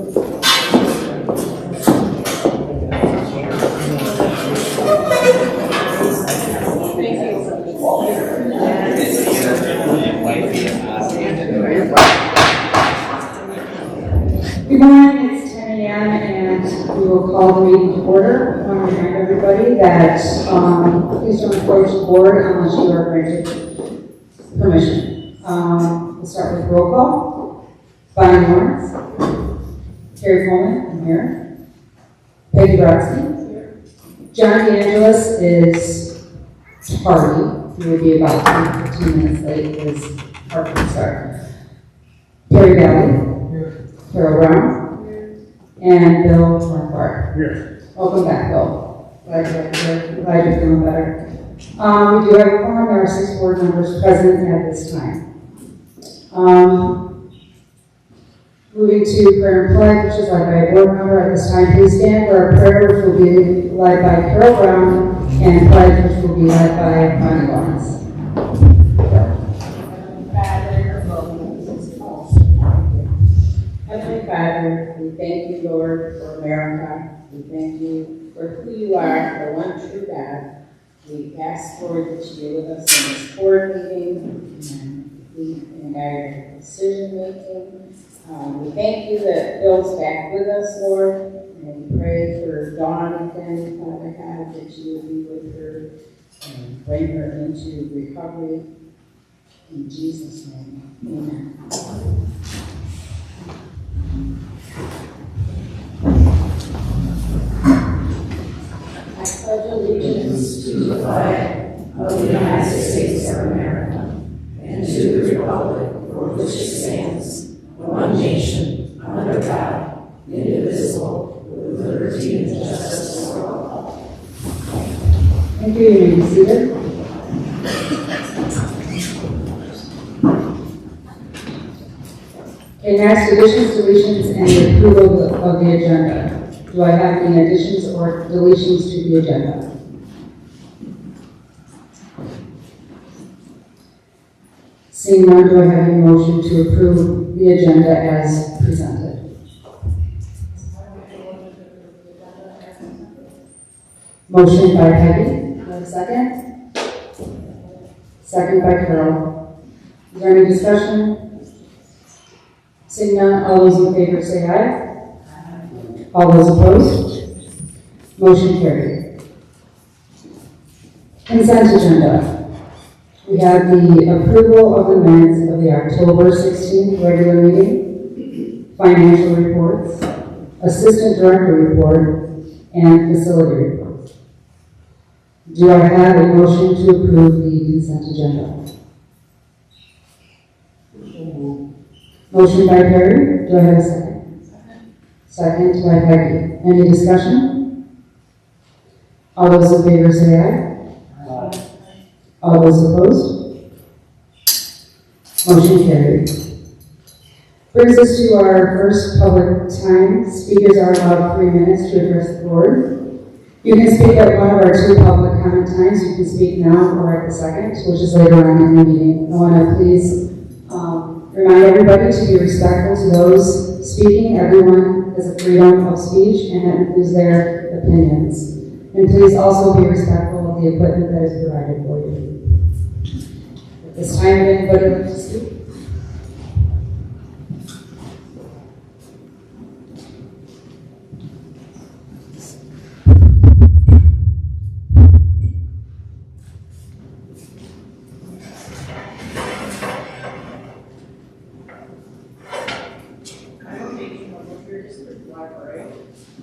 Good morning, it's 10 a.m. and we will call the meeting to order. I want to remind everybody that please don't approach the board unless you are granted permission. We'll start with roll call. Bonnie Lawrence. Kari Kohlman, I'm here. Peggy Brotzke. Here. John DeAngelis is tardy. He will be about 15 minutes late because parking start. Perry Valle. Carol Brown, and Bill Marquardt. Here. Welcome back, Bill. Glad you're feeling better. We do have a quorum. There are 6 board members present at this time. Moving to prayer and pledge, which is led by a board member at this time. Please stand for our prayer, which will be led by Carol Brown, and pledge, which will be led by Bonnie Lawrence. Heavenly Father, we thank you, Lord, for America. We thank you for who you are, the one true God. We ask, Lord, that you be with us in this board meeting and lead and guide our decision making. We thank you that Bill's back with us, Lord, and we pray for Dawn again, Father God, that you will be with her and bring her into recovery. In Jesus' name, amen. I pledge allegiance to the flag of the United States of America and to the republic for which it stands, one nation, under God, indivisible, with liberty and justice for all. Thank you. You may be seated. Okay, next, additions, deletions, and the approval of the agenda. Do I have any additions or deletions to the agenda? Seeing none, do I have any motion to approve the agenda as presented? Motion by Peggy. Do I have a second? Second by Carol. Is there any discussion? Seeing none, all those in favor say aye. All those opposed? Motion carried. Consent agenda. We have the approval of the minutes of the October 16th regular meeting, financial reports, assistant director report, and facility reports. Do I have a motion to approve the consent agenda? Motion by Perry. Do I have a second? Second by Peggy. Any discussion? All those in favor say aye. Aye. All those opposed? Motion carried. Brings us to our first public time. Speakers are allowed 3 minutes to address the board. You can speak at one of our 2 public comment times. You can speak now or at the second, which is later on in the meeting. I want to please remind everybody to be respectful to those speaking. Everyone has a freedom of speech, and that includes their opinions. And please also be respectful of the equipment that is provided for you. At this time, anybody like to speak?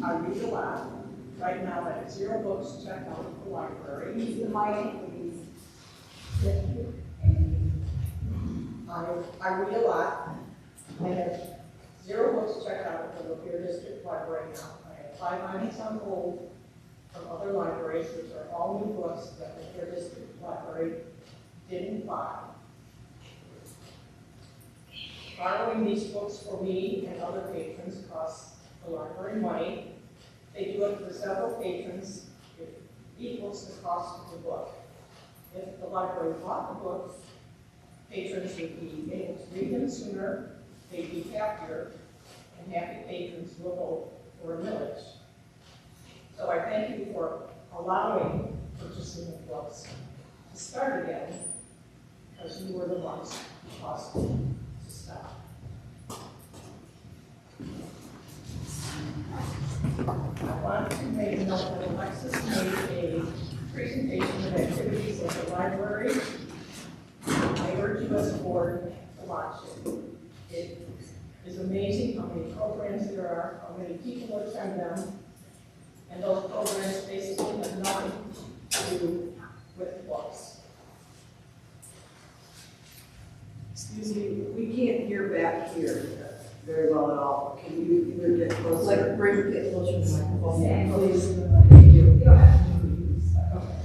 I read a lot. Right now, I have 0 books checked out of the library. Use the mic, please. I read a lot. I have 0 books checked out of the Lapeer District Library now. I have 5 items on hold from other libraries, which are all new books that the Lapeer District Library didn't buy. Borrowing these books for me and other patrons costs the library money. They do it for several patrons. It equals the cost of the book. If the library bought the books, patrons would be able to read them sooner, they'd be happier, and and happy patrons will vote for a millage. So I thank you for allowing purchasing of books to start again, because you were the ones who caused it to stop. I want to make a note that Alexis made a presentation of activities at the library. I urge you as a board to watch it. It is amazing how many programs there are, how many people attend them, and those programs basically have nothing to do with books. Excuse me, we can't hear back here very well at all. Can you either get closer? Like, get closer to the microphone. Yeah, please. Thank you. You don't have to use that. Okay.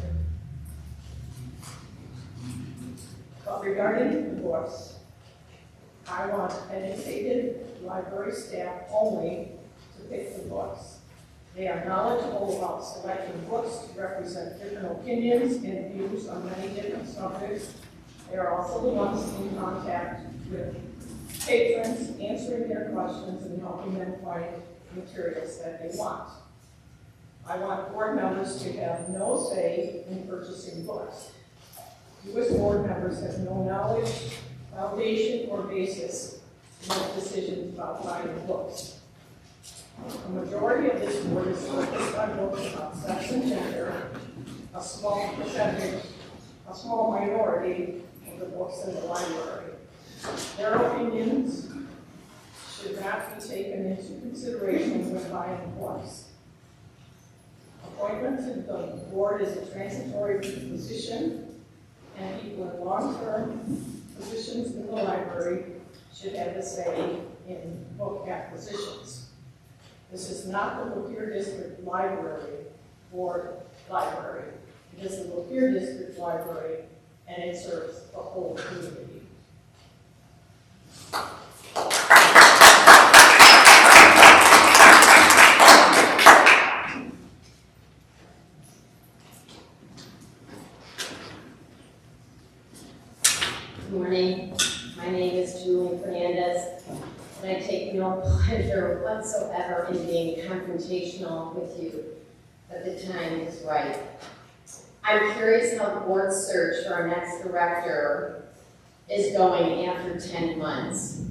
But regarding the books, I want educated library staff only to pick the books. They are knowledgeable about selecting books to represent different opinions and views on many different subjects. They are also the ones in contact with patrons, answering their questions and helping them find materials that they want. I want board members to have no say in purchasing books. You as board members have no knowledge, foundation, or basis to make decisions about buying books. A majority of this board is focused on books about sex and gender, a small percentage, a small minority of the books in the library. Their opinions should not be taken into consideration when buying books. Appointment to the board is a transitory position, and people in long-term positions in the library should have a say in book acquisitions. This is not the Lapeer District Library Board library. It is the Lapeer District Library, and it serves the whole community. Good morning. My name is Julie Fernandez, and I take no pleasure whatsoever in being confrontational with you, but the time is right. I'm curious how the board's search for our next director is going after 10 months.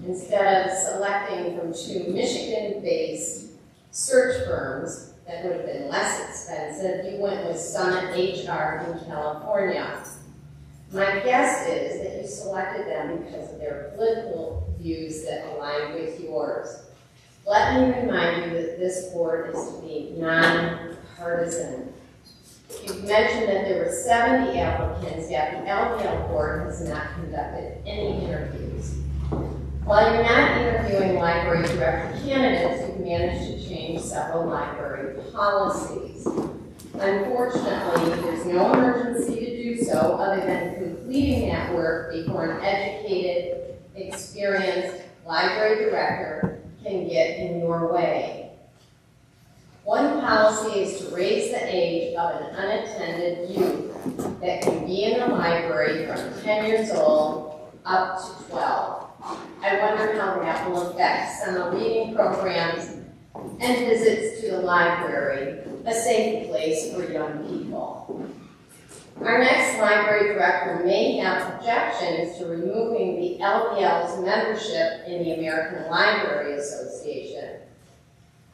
Instead of selecting from 2 Michigan-based search firms that would have been less expensive, you went with Summit HR in California. My guess is that you selected them because of their political views that align with yours. Let me remind you that this board is to be non-partisan. You've mentioned that there were 70 applicants, yet the LDL Board has not conducted any interviews. While you're not interviewing library director candidates, you've managed to change several library policies. Unfortunately, there's no emergency to do so other than completing that work before an educated, experienced library director can get in your way. One policy is to raise the age of an unattended youth that can be in the library from 10 years old up to 12. I wonder how that will affect summer reading programs and visits to the library, a safe place for young people. Our next library director may have objections to removing the LDL's membership in the American Library Association.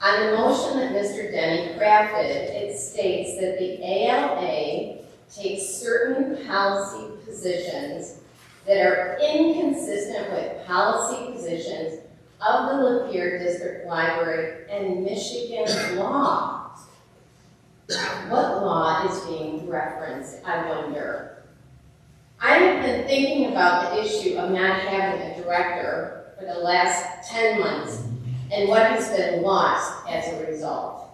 On the motion that Mr. Denney crafted, it states that the ALA takes certain policy positions that are inconsistent with policy positions of the Lapeer District Library and Michigan law. What law is being referenced, I wonder? I have been thinking about the issue of not having a director for the last 10 months and what has been lost as a result.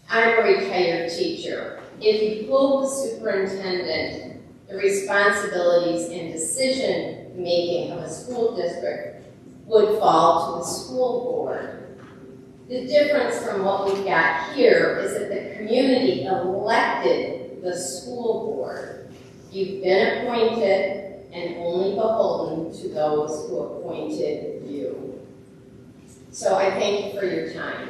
I'm a retired teacher. If you pull the superintendent, the responsibilities and decision-making of a school district would fall to the school board. The difference from what we've got here is that the community elected the school board. You've been appointed and only beholden to those who appointed you. So I thank you for your time.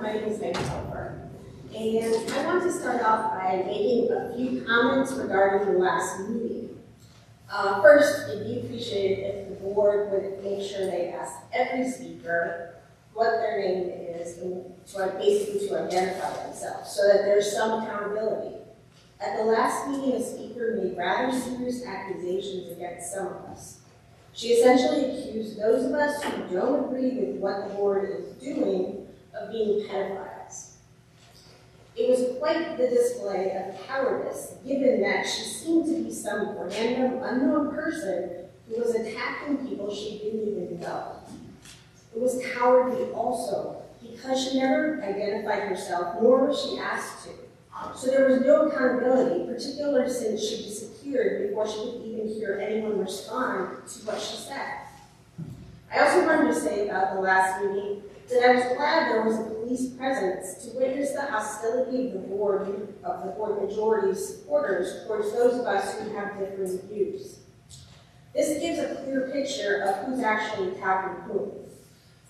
My name is Peggy Brotzke, and I want to start off by making a few comments regarding the last meeting. First, it'd be appreciated if the board would make sure they ask every speaker what their name is and basically to identify themselves so that there's some accountability. At the last meeting, a speaker made rather serious accusations against some of us. She essentially accused those of us who don't agree with what the board is doing of being pedophiles. It was quite the display of cowardice, given that she seemed to be some random, unknown person who was attacking people she didn't even know. It was cowardly also, because she never identified herself, nor was she asked to. So there was no accountability, particularly since she disappeared before she could even hear anyone respond to what she said. I also wanted to say about the last meeting that I was glad there was a police presence to witness the hostility of the board majority's supporters towards those of us who have different views. This gives a clear picture of who's actually attacking whom.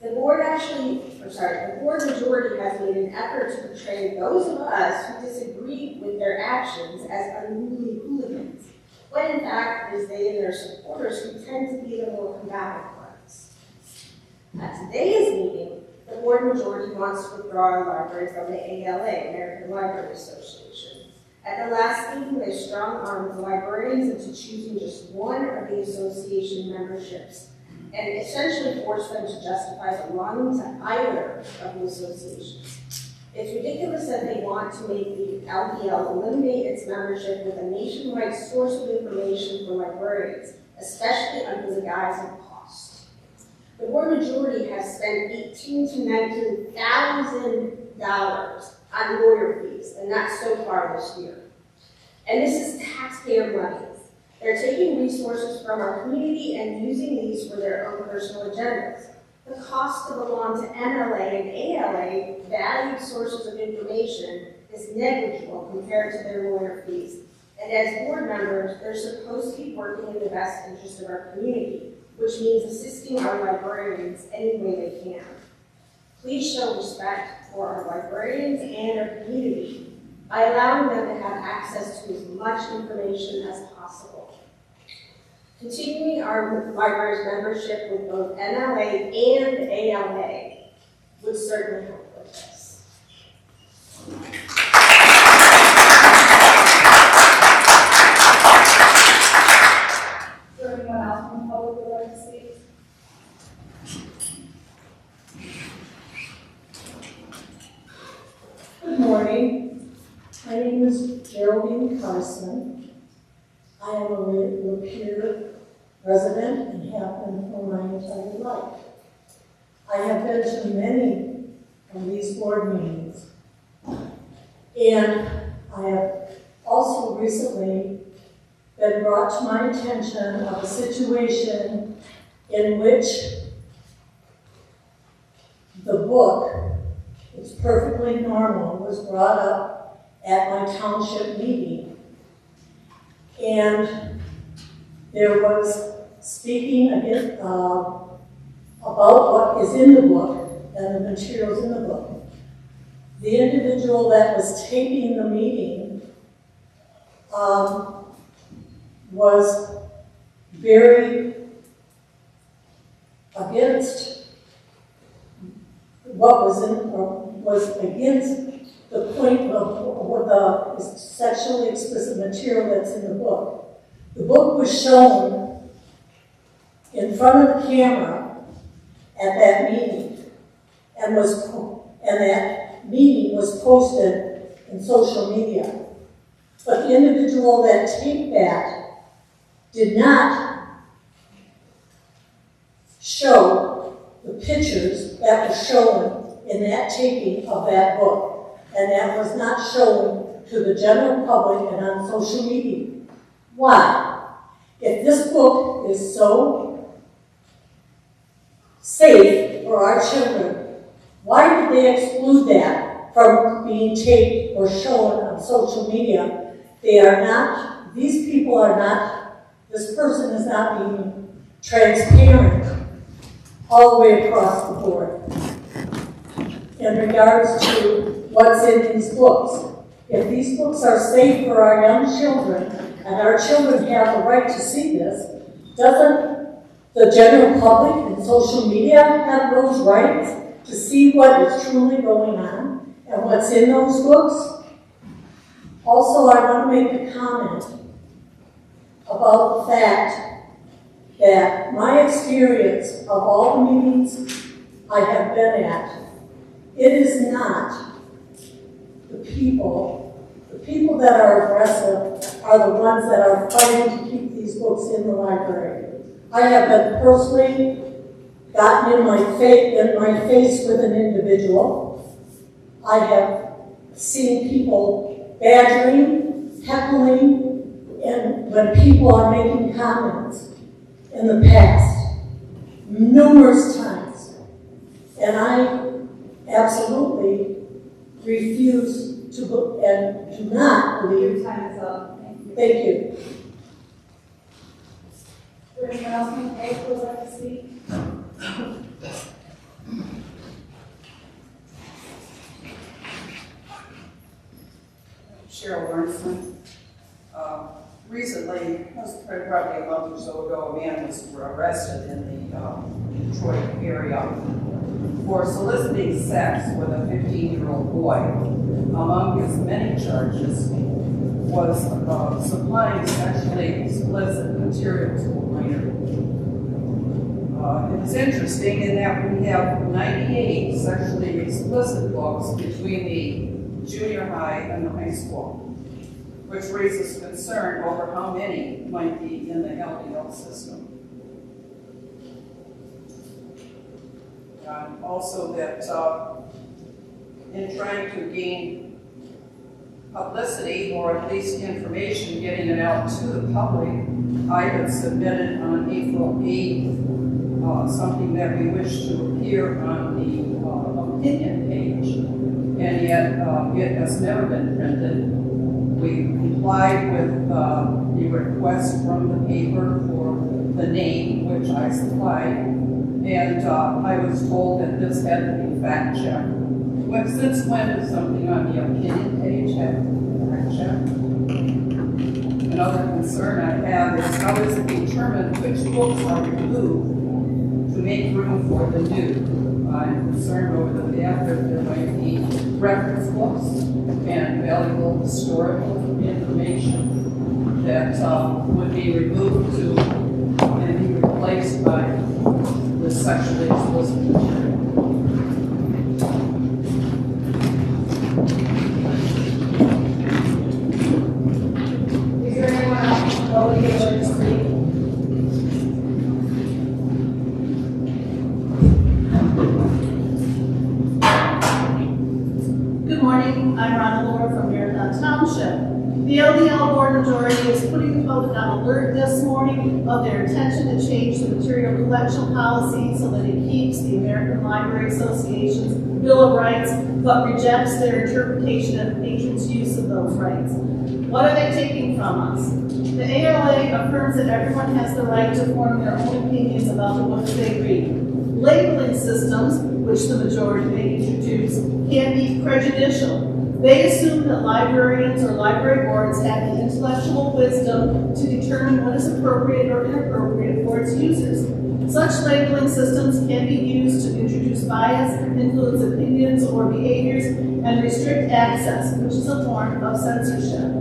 The board majority has made an effort to portray those of us who disagree with their actions as unruly hooligans, when in fact it is they and their supporters who tend to be the more combative ones. At today's meeting, the board majority wants to withdraw our library from the ALA, American Library Association. At the last meeting, they strong-armed the librarians into choosing just one of the association memberships and essentially forced them to justify belonging to either of the associations. It's ridiculous that they want to make the LDL eliminate its membership with a nationwide source of information for librarians, especially under the guise of cost. The board majority has spent $18,000 to $19,000 on lawyer fees, and that's so far this year. And this is taxpayer money. They're taking resources from our community and using these for their own personal agendas. The cost to belong to MLA and ALA, valued sources of information, is negligible compared to their lawyer fees. And as board members, they're supposed to be working in the best interest of our community, which means assisting our librarians any way they can. Please show respect for our librarians and our community by allowing them to have access to as much information as possible. Continuing our library's membership with both MLA and ALA would certainly help with this. Is there anyone else from the public who would like to speak? Good morning. My name is Geraldine Carson. I am a Lapeer resident and have been for my entire life. I have been to many of these board meetings, and I have also recently been brought to my attention of a situation in which the book, it's perfectly normal, was brought up at my township meeting. And there was speaking again, about what is in the book and the materials in the book. The individual that was taping the meeting was very against what was in, or was against the point of what the sexually explicit material that's in the book. The book was shown in front of the camera at that meeting, and that meeting was posted in social media. But the individual that taped that did not show the pictures that were shown in that taping of that book, and that was not shown to the general public and on social media. Why? If this book is so safe for our children, why did they exclude that from being taped or shown on social media? They are not, these people are not, this person is not being transparent all the way across the board in regards to what's in these books. If these books are safe for our young children, and our children have the right to see this, doesn't the general public and social media have those rights to see what is truly going on and what's in those books? Also, I want to make a comment about the fact that my experience of all the meetings I have been at, it is not the people that are aggressive are the ones that are fighting to keep these books in the library. I have been personally gotten in my face with an individual. I have seen people badgering, heckling, and when people are making comments in the past, numerous times. And I absolutely refuse to and do not believe. Your time is up. Thank you. Thank you. Is there anyone else from the page who would like to speak? Cheryl Bernstein. Recently, probably a month or so ago, a man was arrested in the Detroit area for soliciting sex with a 15-year-old boy. Among his many charges was supplying sexually explicit material to a minor. It was interesting in that we have 98 sexually explicit books between the junior high and the high school, which raises concern over how many might be in the LDL system. Also that in trying to gain publicity or at least information, getting it out to the public, I had submitted on April 8th something that we wish to appear on the opinion page, and yet it has never been printed. We complied with the request from the paper for the name, which I supplied, and I was told that this had to be fact-checked. Since when does something on the opinion page have to be fact-checked? Another concern I have is how is it determined which books are removed to make room for the new? I'm concerned over the fact that there might be reference books and valuable historical information that would be removed and be replaced by the sexually explicit material. Is there anyone else from the public who would like to speak? Good morning, I'm Rhonda Lohr from Marathon Township. The LDL Board majority is putting the public on alert this morning of their intention to change the material collection policy so that it keeps the American Library Association's Bill of Rights, but rejects their interpretation of patrons' use of those rights. What are they taking from us? The ALA affirms that everyone has the right to form their own opinions about the books they read. Labeling systems, which the majority may introduce, can be prejudicial. They assume that librarians or library boards have the intellectual wisdom to determine what is appropriate or inappropriate for its users. Such labeling systems can be used to introduce bias, influence opinions or behaviors, and restrict access, which is a form of censorship.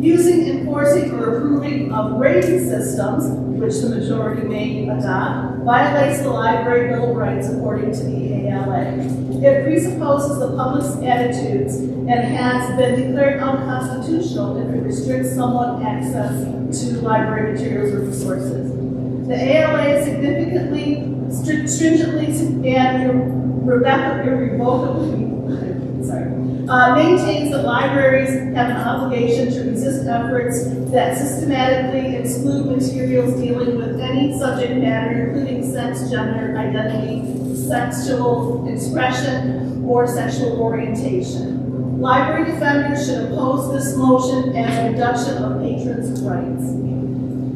Using, enforcing, or approving of rating systems, which the majority may adopt, violates the Library Bill of Rights according to the ALA. It presupposes the public's attitudes and has been declared unconstitutional if it restricts someone's access to library materials or resources. The ALA significantly, stringently, and maintains that libraries have an obligation to resist efforts that systematically exclude materials dealing with any subject matter, including sex, gender, identity, sexual expression, or sexual orientation. Library defenders should oppose this motion as a reduction of patrons' rights.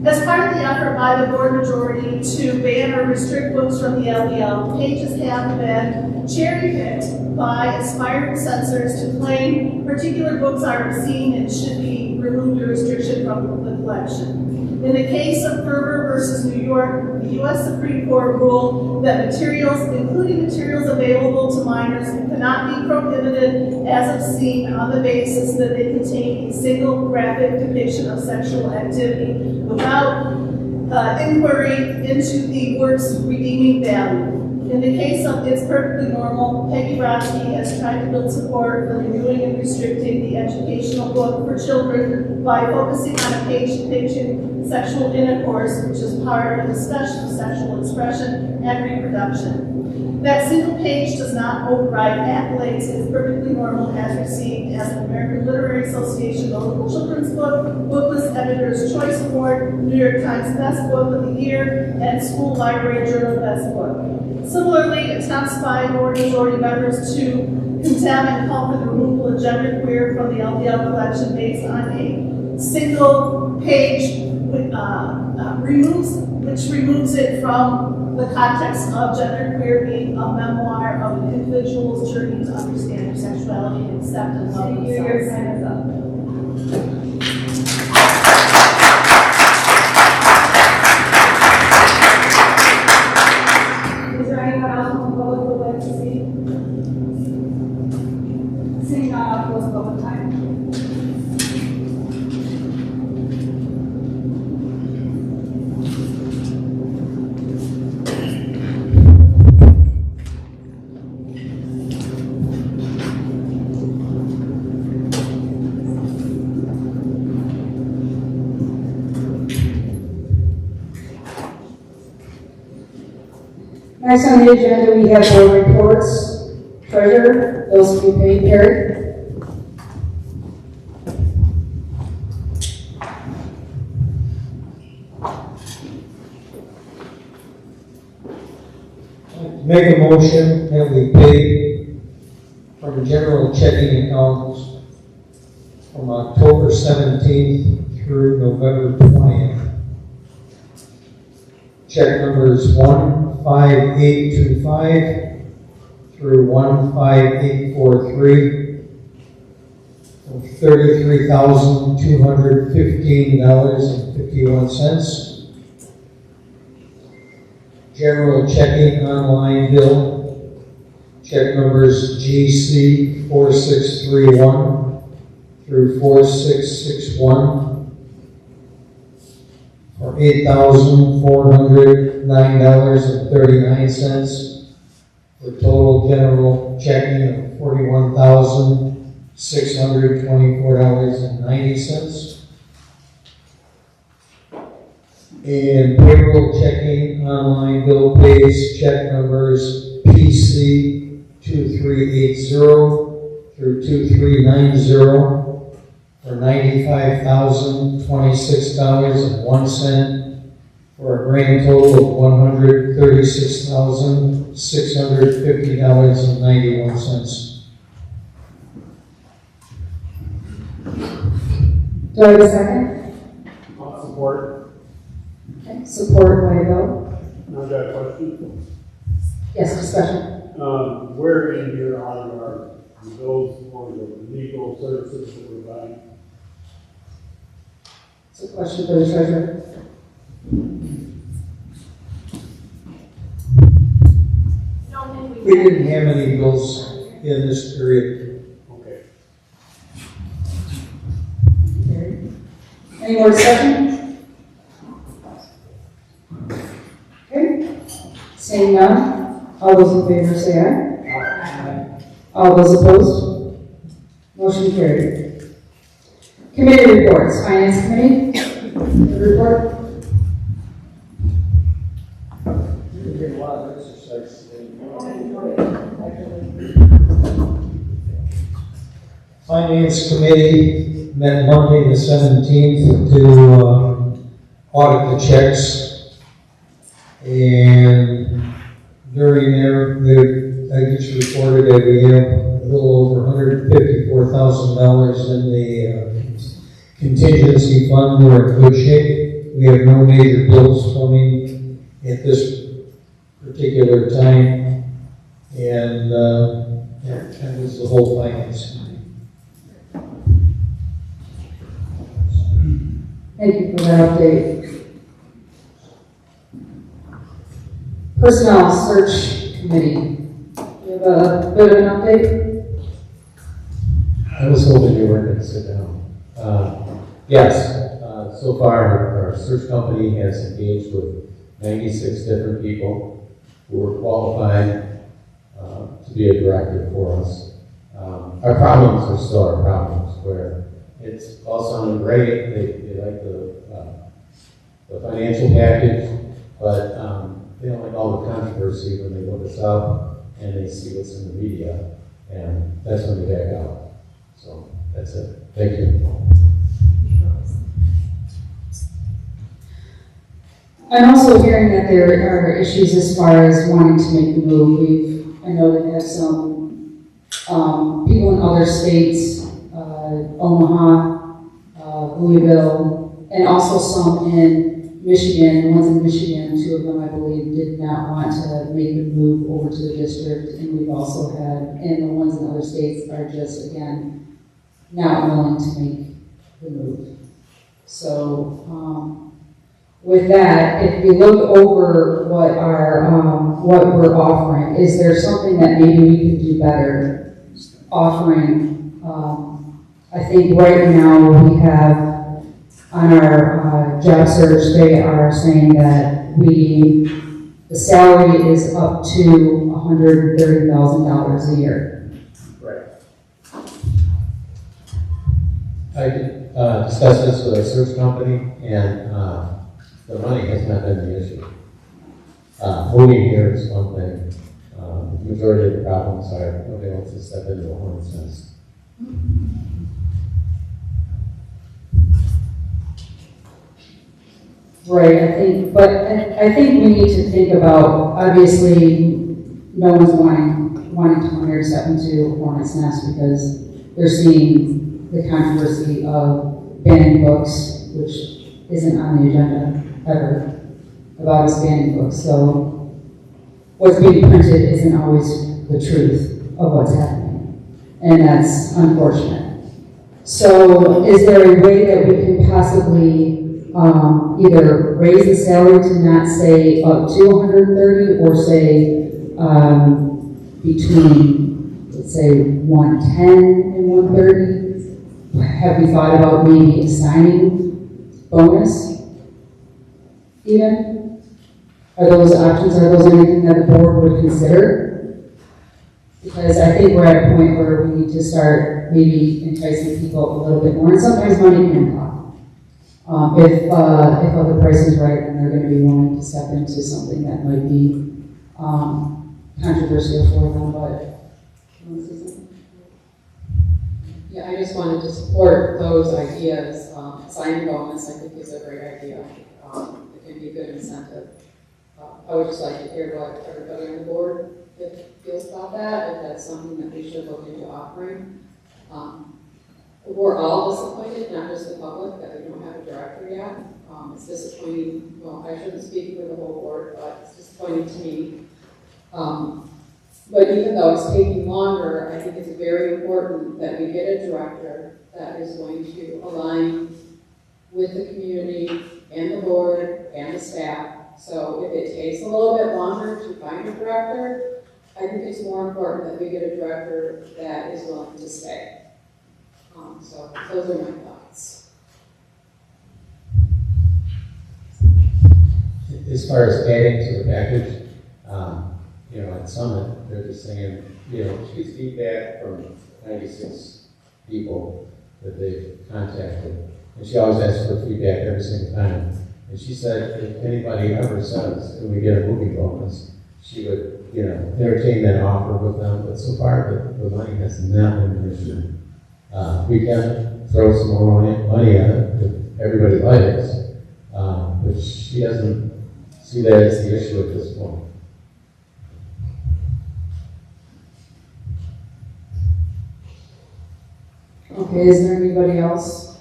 As part of the effort by the board majority to ban or restrict books from the LDL, pages have been cherry-picked by aspiring censors to claim particular books are obscene and should be removed or restriction from the collection. In the case of Ferber versus New York, the U.S. Supreme Court ruled that materials, including materials available to minors, cannot be prohibited as obscene on the basis that they contain a single graphic depiction of sexual activity without inquiry into the work's redeeming value. In the case of It's Perfectly Normal, Peggy Brotzke has tried to build support for reviewing and restricting the educational book for children by focusing on a page depicting sexual intercourse, which is part of a discussion of sexual expression and reproduction. That single page does not override accolades It's Perfectly Normal has received as an American Literary Association Notable Children's Book, Booklist Editor's Choice Award, New York Times Best Book of the Year, and School Library Journal Best Book. Similarly, attempts by board majority members to condemn and call for the removal of genderqueer from the LDL collection based on a single page which removes it from the context of genderqueer being a memoir of an individual's journey to understand their sexuality and accept and love themselves. Your time is up. Is there anyone else from the public who would like to speak? Seeing none, I'll close public time. Next on the agenda, we have board reports. Treasurer, those to be paid, Perry. Make a motion that we pay from the general checking accounts from October 17th through November 20th. Check numbers 15825 through 15843 for $33,215.51. General checking online bill, check numbers GC 4631 through 4661 for $8,409.39 for total general checking of $41,624.90. And payroll checking online bill pays, check numbers PC 2380 through 2390 for $95,026.01 for a grand total of $136,650.91. Do I have a second? I'll support. Okay. Support by Bill. I've got a question. Yes, discussion. Where in here are the bills for the legal services that we're buying? It's a question for the treasurer. We didn't have any bills in this period. Okay. Any more discussion? Okay. Seeing none, all those in favor say aye. All those opposed? Motion carried. Committee reports. Finance Committee. The report. We did a lot of exercise today. Finance Committee met Monday the 17th to audit the checks. And during I just reported that we have a little over $154,000 in the contingency fund. We're in good shape. We have no major bills coming at this particular time. And that was the whole finance committee. Thank you for that update. Personnel Search Committee. You have a bit of an update? I was hoping you weren't going to sit down. Yes, so far our search company has engaged with 96 different people who were qualified to be a director for us. Our problems are still our problems, where it's all sounding great. They like the financial package, but they don't like all the controversy when they look us up and they see what's in the media, and that's when they back out. So that's it. Thank you. I'm also hearing that there are issues as far as wanting to make the move. I know that we have some people in other states, Omaha, Louisville, and also some in Michigan. The ones in Michigan, 2 of them I believe, did not want to make the move over to the district, and we've also had, and the ones in other states are just, again, not willing to make the move. So, with that, if we look over what what we're offering, is there something that maybe we can do better offering? I think right now we have on our job search, they are saying that the salary is up to $130,000 a year. Right. I did discuss this with our search company, and the money has not been the issue. Moving here is one thing. The majority of the problems are nobody wants to step into a hornet's nest. Right, I think we need to think about, obviously, no one's wanting to come here to step into a hornet's nest because they're seeing the controversy of banning books, which isn't on the agenda ever, about us banning books. So what's being printed isn't always the truth of what's happening, and that's unfortunate. So is there a way that we can possibly either raise the salary to not say up to 130 or say between, let's say, 110 and 130? Have we thought about maybe a signing bonus even? Are those options, are those anything that the board would consider? Because I think we're at a point where we need to start maybe enticing people a little bit more, and sometimes money can talk. If other price is right, then they're going to be willing to step into something that might be controversial for them, but you want to say something? Yeah, I just wanted to support those ideas. Signing bonus, I think, is a great idea. It can be a good incentive. I would just like to hear what everybody on the board feels about that, if that's something that we should look into offering. We're all disappointed, not just the public, that we don't have a director yet. It's disappointing. Well, I shouldn't speak for the whole board, but it's disappointing to me. But even though it's taking longer, I think it's very important that we get a director that is going to align with the community and the board and the staff. So if it takes a little bit longer to find a director, I think it's more important that we get a director that is willing to stay. So those are my thoughts. As far as adding to the package, at Summit, they're just saying, she gets feedback from 96 people that they've contacted. And she always asks for feedback every single time. And she said if anybody ever says, and we get a movie bonus, she would, entertain that offer with them. But so far, the money has not been an issue. We can throw some more money at it if everybody likes, but she doesn't see that as the issue at this point. Okay, is there anybody else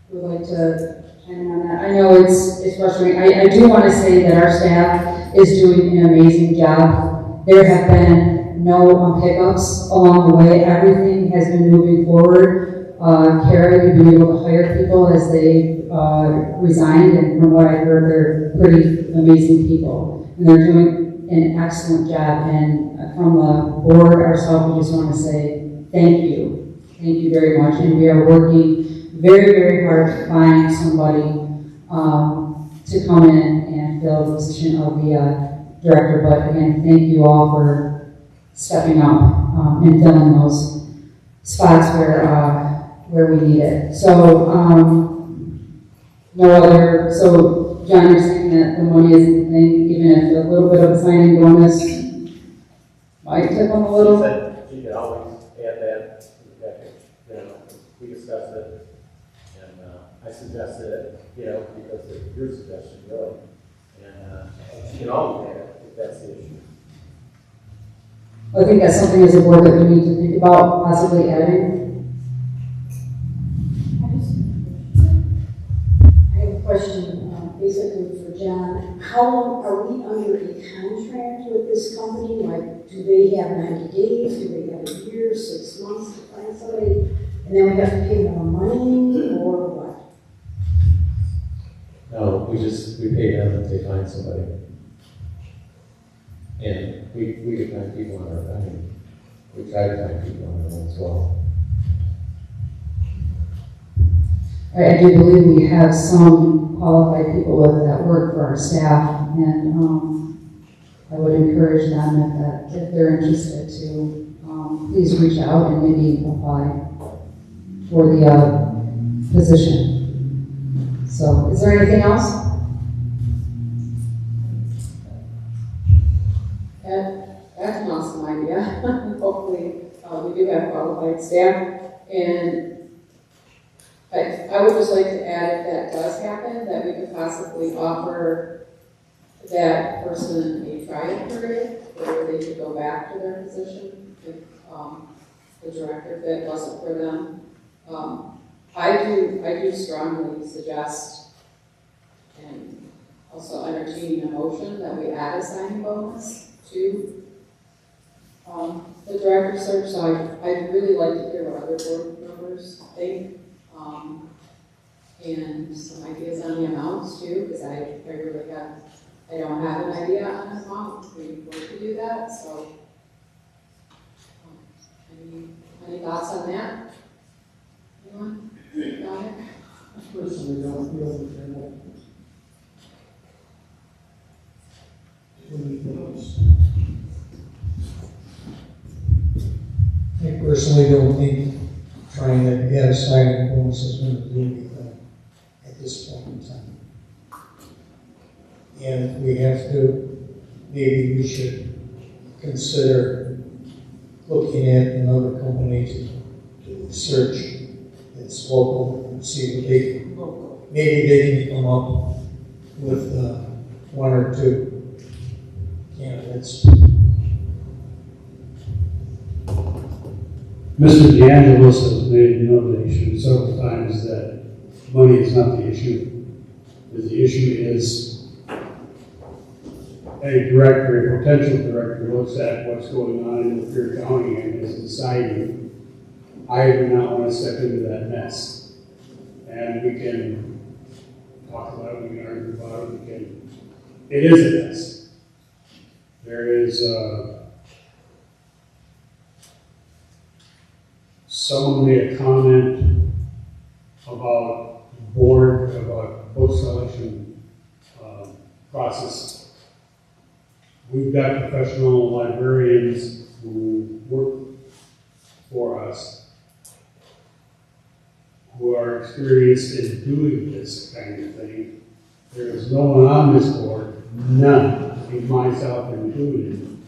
who would like to chime in on that? I know it's frustrating. I do want to say that our staff is doing an amazing job. There have been no hiccups along the way. Everything has been moving forward. Kari, we've been able to hire people as they resigned, and from what I heard, they're pretty amazing people. And they're doing an excellent job. And from the board ourselves, we just want to say thank you. Thank you very much. And we are working very, very hard to find somebody to come in and fill the position of the director. But again, thank you all for stepping up and filling those spots where we need it. So, so John, you're saying that the money isn't the thing, even if a little bit of a signing bonus might tip them a little? You could always add that to the package. You know, we discussed it, and I suggested it, because of your suggestion, really. And you can always add it if that's the issue. I think that's something as a board that we need to think about possibly adding. I have a question, basically for John. How long are we under a contract with this company? Like, do they have 90 days? Do they have a year, 6 months to find somebody? And then we have to pay more money, or what? No, we pay them if they find somebody. And we could find people on our own. We try to find people on our own as well. I do believe we have some qualified people that work for our staff, and I would encourage them if they're interested to please reach out and maybe apply for the position. So, is there anything else? That's an awesome idea. Hopefully, we do have qualified staff, and I would just like to add, if that does happen, that we could possibly offer that person a trial period where they could go back to their position if the director fit wasn't for them. I do strongly suggest and also entertain a motion that we add a signing bonus to the director search. So I'd really like to hear what other board members think. And some ideas on the amounts too, because I don't have an idea on the amount. We were to do that, so any thoughts on that? Anyone? Got it? Personally, don't feel that I personally don't think trying to get a signing bonus is going to do anything at this point in time. And if we have to, maybe we should consider looking at another company to search that's local and see what they can, maybe they can come up with one or two candidates. Mr. DeAngelis has made a notation several times that money is not the issue. The issue is a director, a potential director looks at what's going on in Lapeer County and is deciding, I do not want to step into that mess. And we can talk about it, we can argue about it, it is a mess. There is someone made a comment about board, about book selection process. We've got professional librarians who work for us who are experienced in doing this kind of thing. There is no one on this board, none, myself included,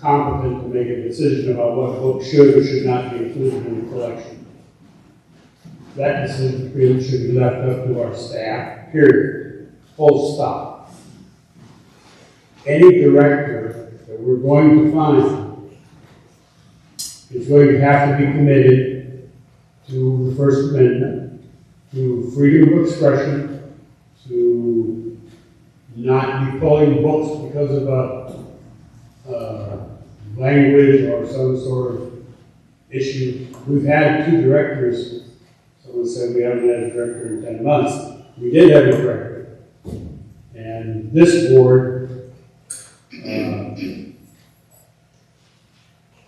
competent to make a decision about what books should or should not be included in the collection. that decision really should be left up to our staff, period, full stop. Any director that we're going to find is going to have to be committed to the First Amendment, to freedom of expression, to not be pulling books because of a language or some sort of issue. We've had 2 directors. Someone said we haven't had a director in 10 months. We did have a director. And this board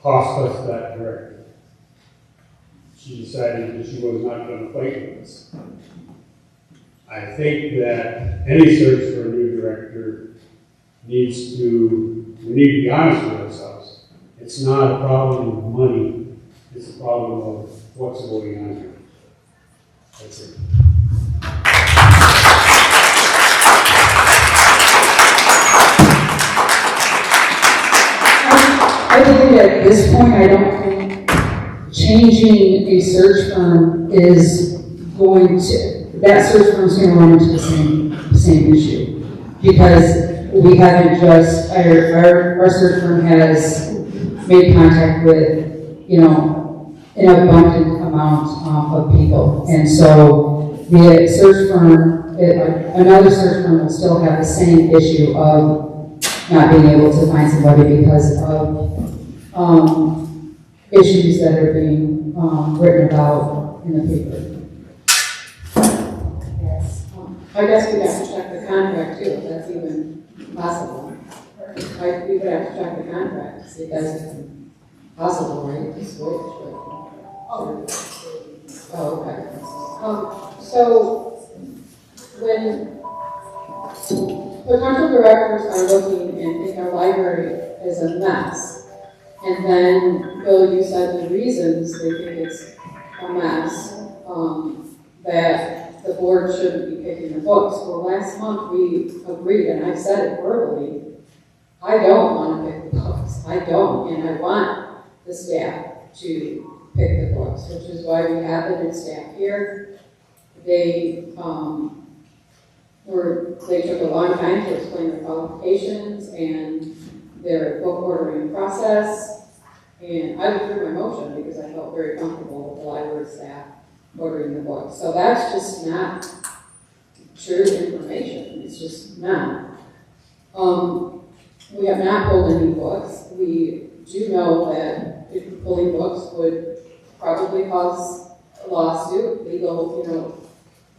cost us that director. She decided that she was not going to fight with us. I think that any search for a new director we need to be honest with ourselves. It's not a problem of money, it's a problem of what's going on here. That's it. I think at this point, I don't think changing a search firm is going to, that search firm is going to run into the same issue. Because we haven't just, our search firm has made contact with, you know, an abundant amount of people. And so the search firm, another search firm will still have the same issue of not being able to find somebody because of issues that are being written about in the paper. Yes. I guess we'd have to check the contract too, if that's even possible. We would have to check the contract to see if that's even possible, right? To switch, oh, okay. So when potential directors are looking and think our library is a mess, and then, Bill, you said the reasons they think it's a mess, that the board shouldn't be picking the books. Well, last month we agreed, and I said it verbally, I don't want to pick the books. I don't, and I want the staff to pick the books, which is why we have the new staff here. They took a long time to explain their qualifications and their book ordering process. And I withdrew my motion because I felt very comfortable with the library staff ordering the books. So that's just not true information. It's just not. We have not pulled any books. We do know that if pulling books would probably cause a lawsuit, legal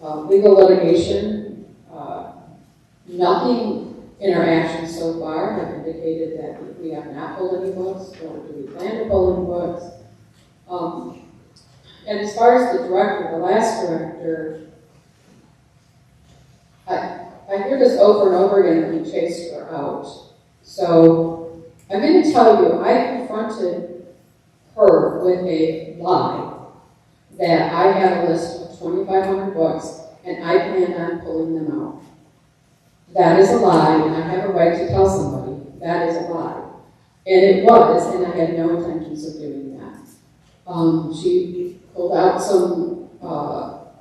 litigation. Nothing in our actions so far have indicated that we have not pulled any books, or do we plan to pull any books. And as far as the director, the last director, I hear this over and over again that he chased her out. So I'm going to tell you, I confronted her with a lie that I had a list of 2,500 books and I planned on pulling them out. That is a lie, and I have a right to tell somebody that is a lie. And it was, and I had no intentions of doing that. She pulled out some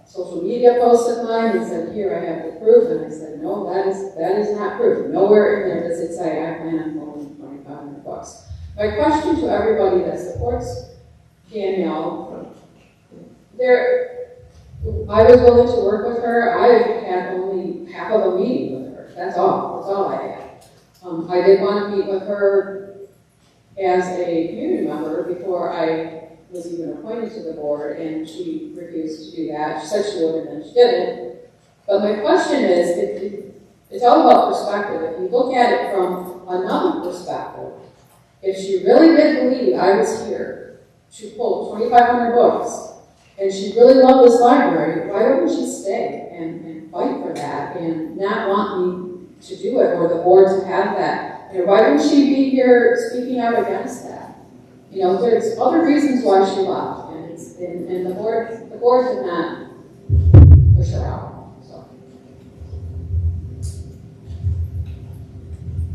social media posts of mine and said, here, I have the proof. And I said, no, that is not proof. Nowhere in there does it say I plan on pulling 2,500 books. My question to everybody that supports Danielle, I was willing to work with her. I had only half of a meeting with her. That's all I had. I did want to meet with her as a community member before I was even appointed to the board, and she refused to do that. She said she would, and then she didn't. But my question is, it's all about perspective. If you look at it from another perspective, if she really did believe I was here to pull 2,500 books, and she really loved this library, why wouldn't she stay and fight for that and not want me to do it, or the board to have that? Why wouldn't she be here speaking out against that? There's other reasons why she left, and the board did not push her out. So.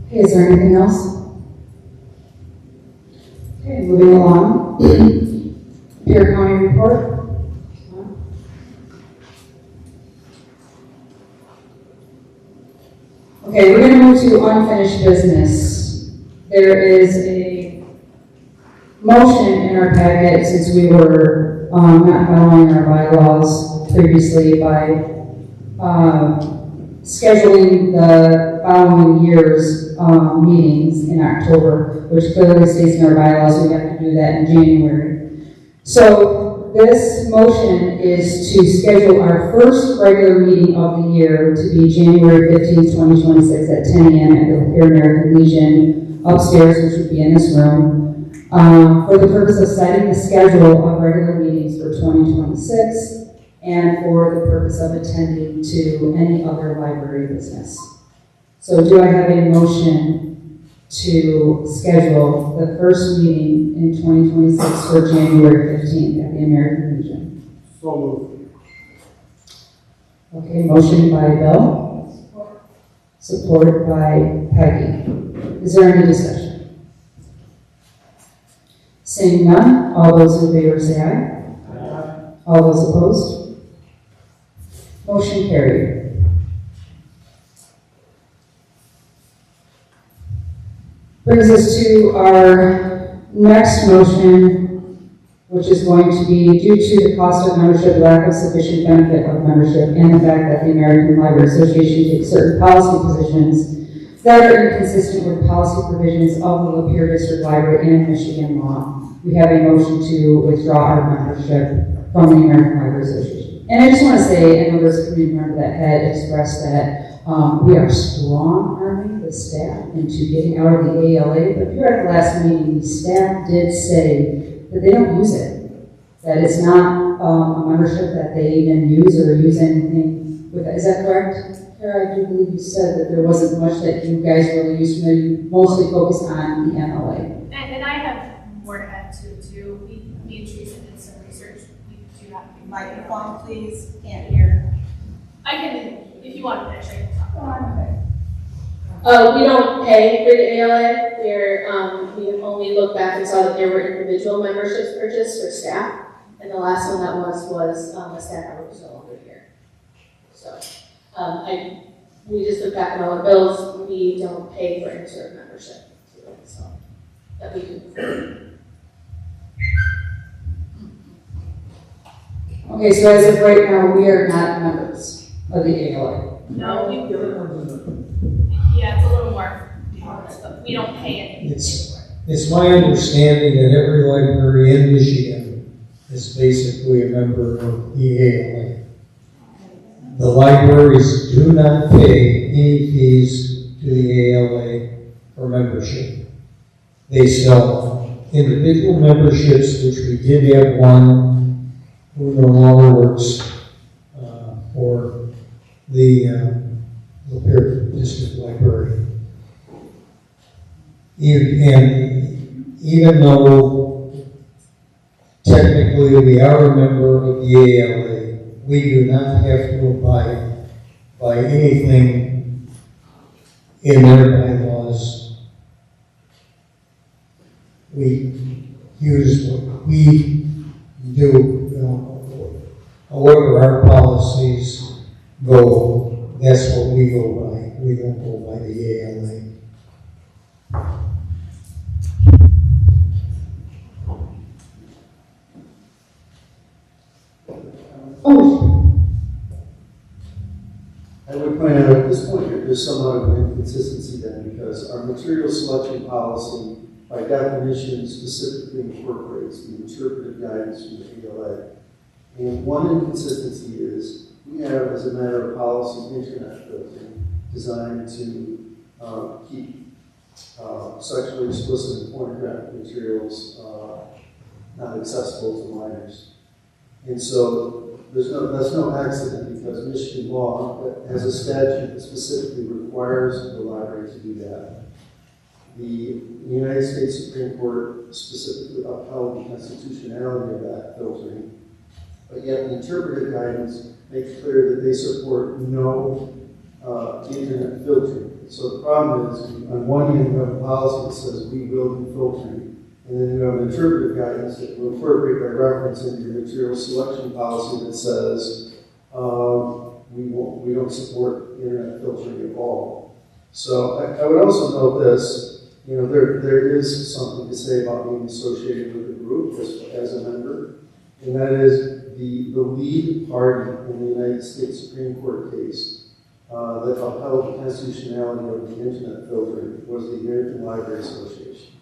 Okay, is there anything else? Okay, moving along. Lapeer County report. to unfinished business. There is a motion in our packet, since we were not following our bylaws previously by scheduling the following year's meetings in October, which clearly states in our bylaws we have to do that in January. So this motion is to schedule our first regular meeting of the year to be January 15th, 2026 at 10 a.m. at the Lapeer American Legion upstairs, which would be in this room, for the purpose of setting the schedule of regular meetings for 2026 and for the purpose of attending to any other library business. So do I have a motion to schedule the first meeting in 2026 for January 15th at the American Legion? So moved. Okay, motion by Bill, supported by Peggy. Is there any discussion? Seeing none, all those in favor say aye. Aye. All those opposed? Motion carried. Brings us to our next motion, which is going to be due to the cost of membership, lack of sufficient benefit of membership, and the fact that the American Library Association takes certain policy positions that are inconsistent with policy provisions of the Lapeer District Library and Michigan law. We have a motion to withdraw our membership from the American Library Association. And I just want to say, I know there's a community member that had expressed that we are strong arming the staff into getting out of the ALA, but here at the last meeting, the staff did say that they don't use it, that it's not a membership that they even use or use anything with it. Is that correct? Kara, I do believe you said that there wasn't much that you guys really used, but you mostly focused on the MLA. And I have more to add to too. Me and Teresa did some research. We do have Microphone, please, can't hear. I can, if you want to finish, I can talk. We don't pay for the ALA. We only looked back and saw that there were individual memberships purchased for staff, and the last one that was a staff member who's no longer here. So we just looked back at all our bills. We don't pay for any sort of membership, so that we can afford. Okay, so as of right now, we are not members of the ALA. No, yeah, it's a little more, but we don't pay anything. It's my understanding that every library in Michigan is basically a member of the ALA. The libraries do not pay any fees to the ALA for membership. They sell individual memberships, which we did have one who no longer works for the Lapeer District Library. Even though technically we are a member of the ALA, we do not have to abide by anything in their bylaws. We use what we do. However our policies go, that's what we go by. We don't go by the ALA. I would point out at this point that there's somewhat of an inconsistency then, because our material selection policy, by definition, specifically incorporates the interpretive guidance from the ALA. And one inconsistency is we have, as a matter of policy, internet filtering designed to keep sexually explicit and pornographic materials not accessible to minors. And so that's no accident, because Michigan law has a statute that specifically requires the library to do that. The United States Supreme Court specifically upheld the constitutionality of that filtering, but yet the interpretive guidance makes clear that they support no internet filtering. So the problem is, on one hand, you have a policy that says we will do filtering, and then you have an interpretive guidance that will incorporate by reference into your material selection policy that says we don't support internet filtering at all. So I would also note this, there is something to say about being associated with the group as a member, and that is the lead party in the United States Supreme Court case that upheld the constitutionality of the internet filtering was the American Library Association.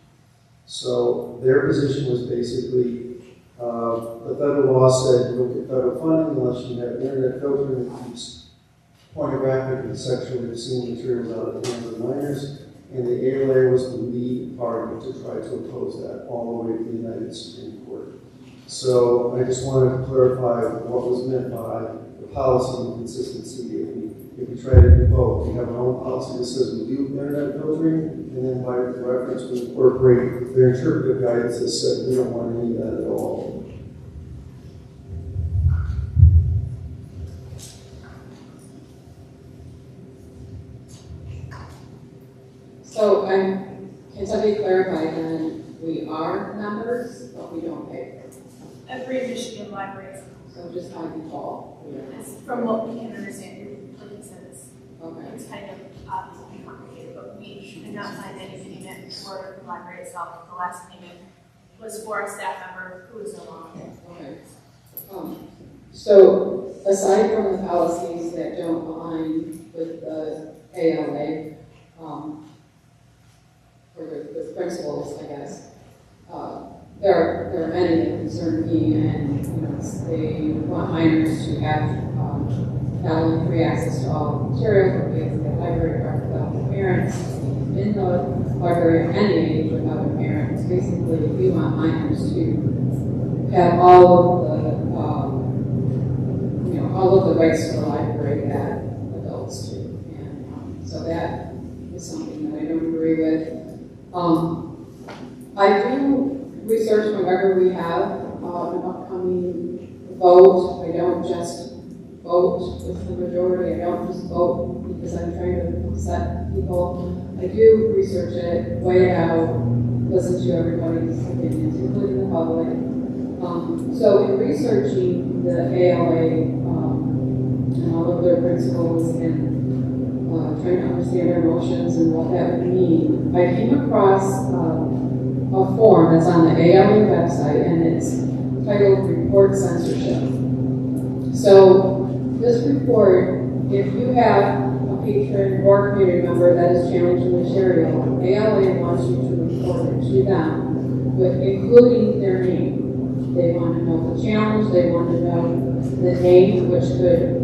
So their position was basically the federal law said you don't get federal funding unless you have internet filtering that keeps pornographic and sexually obscene materials out of the hands of minors, and the ALA was the lead party to try to oppose that all the way to the United Supreme Court. So I just wanted to clarify what was meant by the policy and consistency. If we try to do both, we have our own policy that says we do internet filtering, and then by reference we incorporate their interpretive guidance that said we don't want any of that at all. So can somebody clarify then, we are members, but we don't pay? Every Michigan library, So just by default, we are. is, from what we can understand, like you said, Okay. it's kind of obviously complicated, but we did not find any payment for the library itself. The last payment was for a staff member who is no longer. Okay. So aside from the policies that don't align with the ALA, or the principles, I guess, there are many that concern me, and they want minors to have not only free access to all material, but be the library card without their parents, in the library at any age without their parents. Basically, we want minors to have all of the rights to the library that adults do. And so that is something that I don't agree with. I do research whenever we have an upcoming vote. I don't just vote with the majority. I don't just vote because I'm trying to upset people. I do research it, weigh it out, listen to everybody's opinions, including the public. So in researching the ALA and all of their principles and trying to understand their emotions and what that would mean, I came across a form that's on the ALA website, and it's titled Report Censorship. So this report, if you have a patron or community member that is challenging material, ALA wants you to report it to them, with including their name. They want to know the challenge, they want to know the name, which could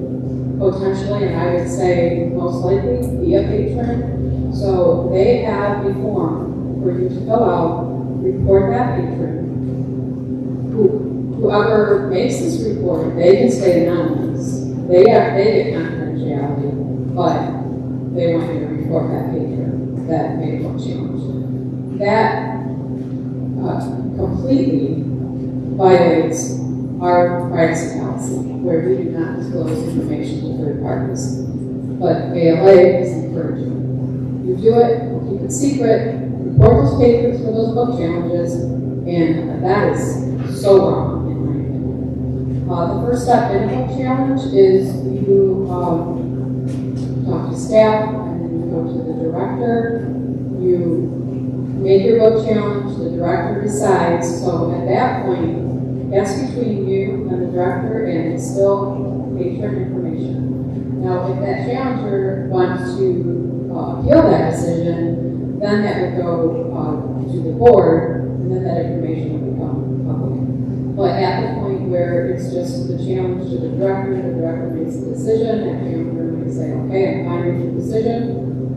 potentially, and I would say most likely, be a patron. So they have a form for you to fill out, report that patron. Whoever makes this report, they can stay anonymous. They get confidentiality, but they want you to report that patron that made one challenge. That completely violates our privacy policy, where we do not disclose information to third parties. But ALA is encouraging. You do it, keep it secret, report those patrons for those book challenges, and that is so wrong, in my opinion. The first step in a book challenge is you talk to staff, and then you go to the director, you make your book challenge, the director decides. So at that point, that's between you and the director, and it's still patron information. Now, if that challenger wants to appeal that decision, then that would go to the board, and then that information would become public. But at the point where it's just the challenge to the director makes the decision, that challenger may say, okay, I'm fine with the decision.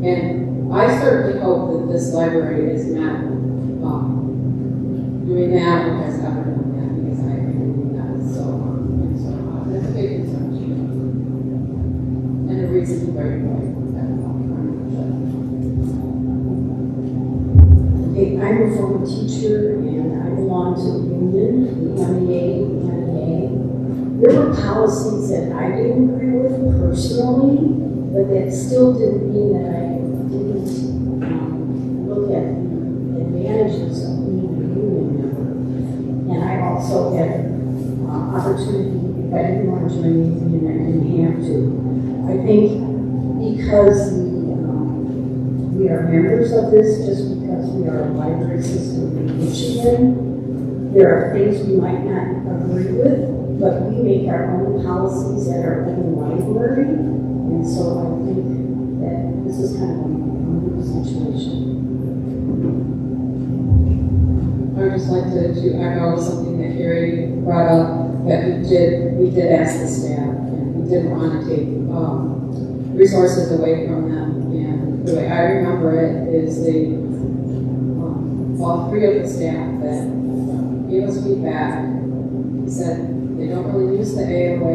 And I certainly hope that this library is not doing that or has ever done that, because I believe that is so wrong. And so that's a big concern to me. And the reason to very important. Okay, I'm a former teacher and I belong to the union, the MEA, the NEA. There were policies that I didn't agree with personally, but that still didn't mean that I didn't look at the advantages of being a union member. And I also had opportunity, if I didn't want to join the union, I didn't have to. I think because the we are members of this just because we are a library system in Michigan. There are things we might not agree with, but we make our own policies at our own library. And so I think that this is kind of a unique situation. I would just like to echo something that Kari brought up, that we did ask the staff, and we didn't want to take resources away from them. And the way I remember it is all three of the staff that gave us feedback said they don't really use the AOA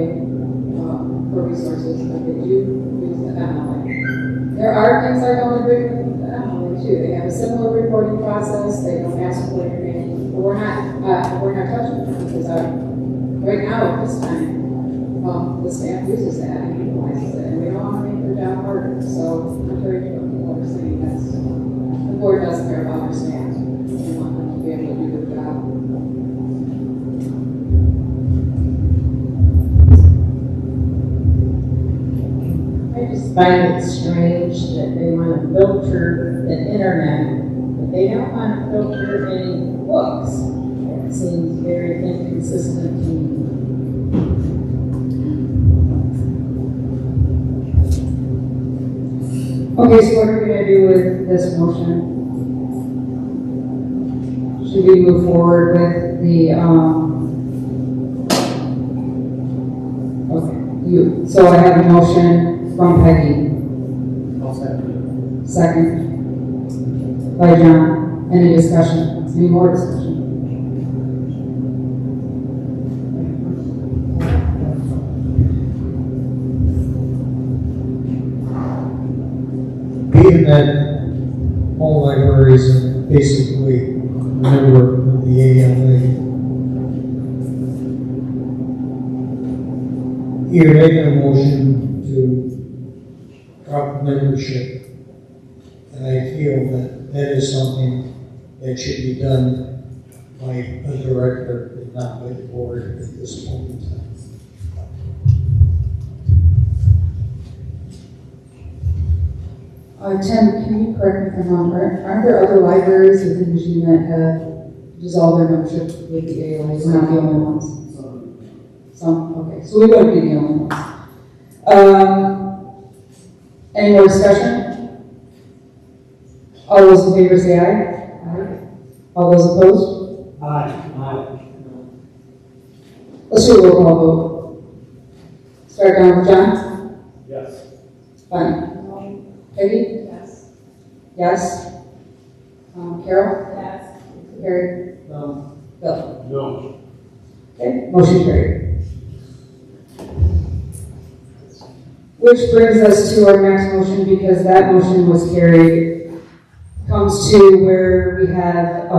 for resources, but they do use the MLA. There are things I don't agree with the MLA too. They have a similar reporting process. They don't ask for your name, but we're not touching them because right now at this time the staff uses that and utilizes it, and we don't want to make their job harder. So contrary to what people are saying, the board does care about our staff. We want them to be able to do their job. I just find it strange that they want to filter the internet, but they don't want to filter any books. That seems very inconsistent to me. Okay, so what are we going to do with this motion? Should we move forward with the, okay, so I have a motion from Peggy. Second. By John. Any discussion? Any more discussion? Being that all libraries are basically a member of the ALA, you're making a motion to drop membership, and I feel that that is something that should be done by a director and not by the board at this point in time. Tim, can you correct me if I'm wrong, aren't there other libraries within Michigan that have dissolved their membership with the ALA? We're not the only ones. Some, okay, so we wouldn't be the only ones. Any more discussion? All those in favor say aye. Aye. All those opposed? Aye. Let's do a roll call vote. Start down with John. Yes. Fine. Peggy? Yes. Yes. Carol? Yes. Perry? No. Bill? No. Okay, motion carried. Which brings us to our next motion, because that motion was carried, comes to where we have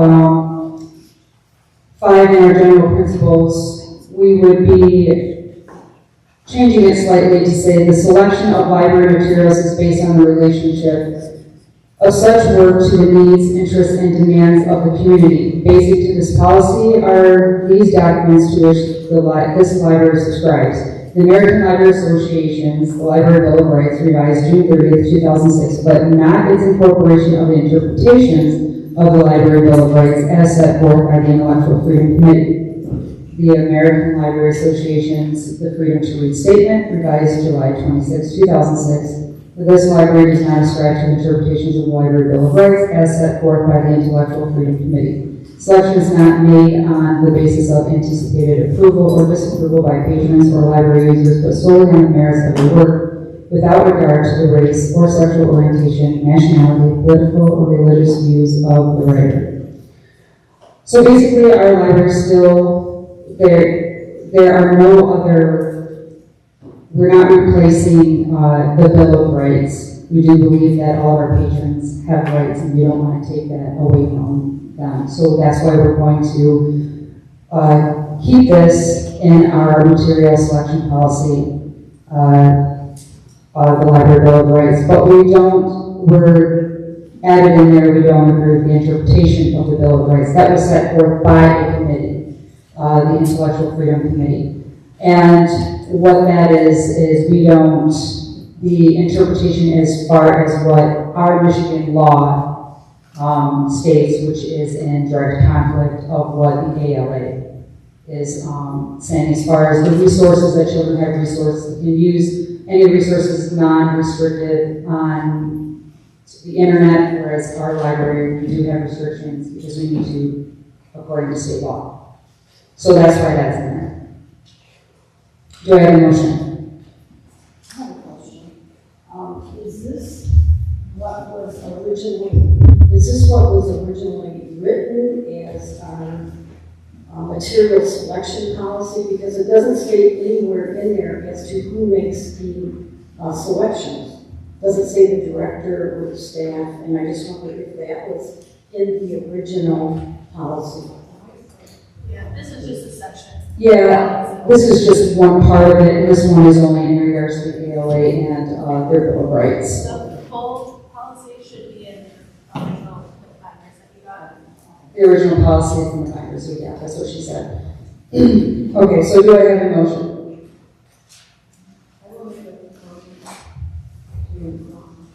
5 in our general principles. We would be changing it slightly to say the selection of library materials is based on the relationship of such work to the needs, interests, and demands of the community. Basic to this policy are these documents to which this library subscribes. The American Library Association's the Library Bill of Rights, revised June 30th, 2006, but not its incorporation of the interpretations of the Library Bill of Rights as set forth by the Intellectual Freedom Committee. The American Library Association's The Freedom to Read Statement, revised July 26, 2006. This library does not ascribe to interpretations of the Library Bill of Rights as set forth by the Intellectual Freedom Committee. Selection is not made on the basis of anticipated approval or disapproval by patrons or library users, but solely on the merits of the work, without regard to the race or sexual orientation, nationality, political, or religious views of the writer. So basically, our library still, there are no other, we're not replacing the Bill of Rights. We do believe that all of our patrons have rights, and we don't want to take that away from them. So that's why we're going to keep this in our material selection policy, the Library Bill of Rights. But we're added in there, we don't agree with the interpretation of the Bill of Rights. That was set forth by a committee, the Intellectual Freedom Committee. And what that is we don't the interpretation as far as what our Michigan law states, which is in direct conflict of what the ALA is saying as far as the resources that children have resources. They can use any resources non-restricted on the internet, whereas our library, we do have restrictions because we need to, according to state law. So that's why that's in there. Do I have a motion? I have a question. Is this what was originally written as our material selection policy? Because it doesn't state anywhere in there as to who makes the selections. It doesn't say the director or the staff, and I just wondered if that was in the original policy. Yeah, this is just a section. Yeah, this is just one part of it, and this one is only in regards to the ALA and their Bill of Rights. The full policy should be in the original binders that you got. The original policy from the binders we got, that's what she said. Okay, so do I have a motion?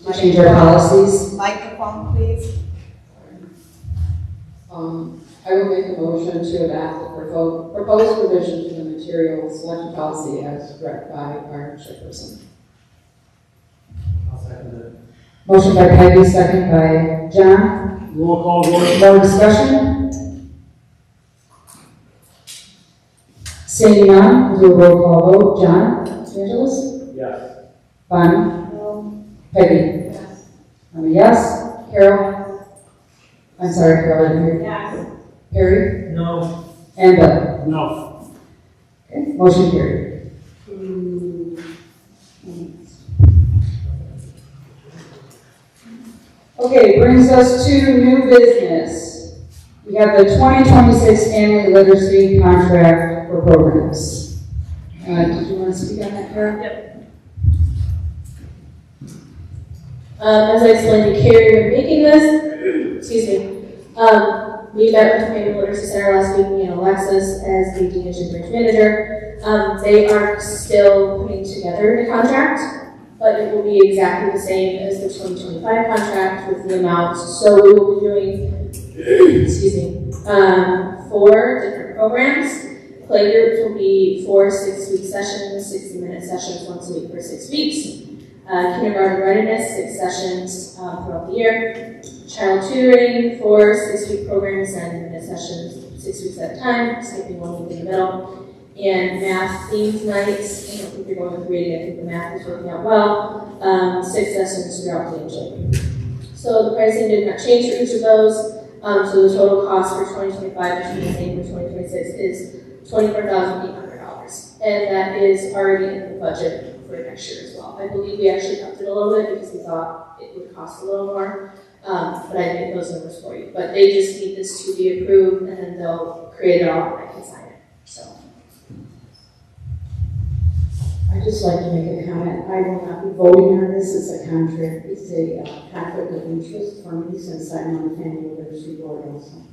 To change our policies? Microphone, please. I will make a motion to adopt the proposed revision to the material selection policy as read by our chairperson. I'll second it. Motion by Peggy, second by John. Roll call vote. No discussion? Seeing none, we'll do a roll call vote. John DeAngelis? Yes. Bonnie? No. Peggy? Yes. I'm a yes. Carol? I'm sorry, Carol, I didn't hear you. Yes. Perry? No. And Bill? No. Okay, motion carried. Okay, brings us to new business. We have the 2026 Family Literacy Contract for Programs. Did you want to speak on that, Carol? Yep. As I explained to Kari, we're making this, excuse me, we met with the Family Literacy Center last week, me and Alexis, as the DHS branch manager. They are still putting together the contract, but it will be exactly the same as the 2025 contract with the amounts. So we will be doing, excuse me, 4 different programs. Playgroups will be 4 6-week sessions, 60-minute sessions once a week for 6 weeks. Kindergarten readiness, 6 sessions throughout the year. Child tutoring, 4 6-week programs, 90-minute sessions, 6 weeks at a time, skipping 1 week in the middle. And math themed nights, I don't think you're going with reading, I think the math is working out well. 6 sessions throughout the engine. So the pricing did not change for each of those. So the total cost for 2025, which is the same for 2026, is $24,800. And that is already in the budget for next year as well. I believe we actually upped it a little bit because we thought it would cost a little more. But I didn't get those numbers for you. But they just need this to be approved, and then they'll create it all, and I can sign it. So. I'd just like to make a comment. I will not be voting on this. It's a contract. It's a conflict of interest for me since I'm on the Family Literacy Board also.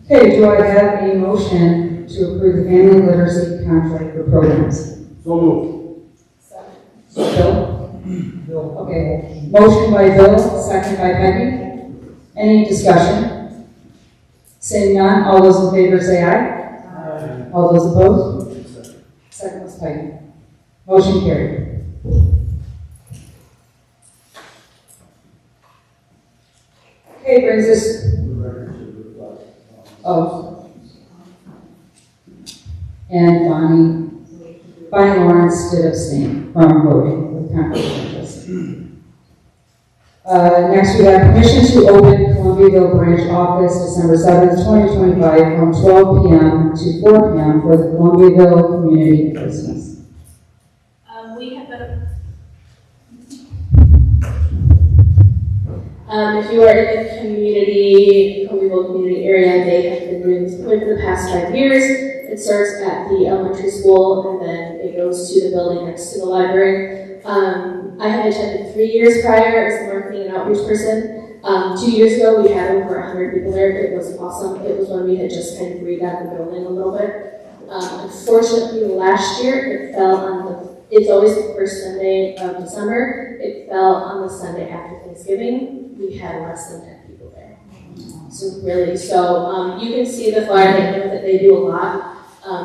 Okay, do I have a motion to approve the Family Literacy Contract for Programs? So moved. Bill? Okay, motion by Bill, second by Peggy. Any discussion? Seeing none, all those in favor say aye. Aye. All those opposed? Second was Peggy. Motion carried. Okay, brings us. Oh. And Bonnie Lawrence did abstain from voting with conflict of interest. Next, we have permission to open Columbiaville branch office December 7th, 2025 from 12 p.m. to 4 p.m. for the Columbiaville community business. We have been, if you are in the Columbiaville community area, they have been doing this for the past 5 years. It starts at the elementary school and then it goes to the building next to the library. I had attended 3 years prior as the marketing and outreach person. 2 years ago, we had over 100 people there. It was awesome. It was when we had just kind of redone the building a little bit. Unfortunately, last year, it fell on it's always the first Sunday of December. It fell on the Sunday after Thanksgiving. We had less than 10 people there. So you can see the flyer that they do a lot.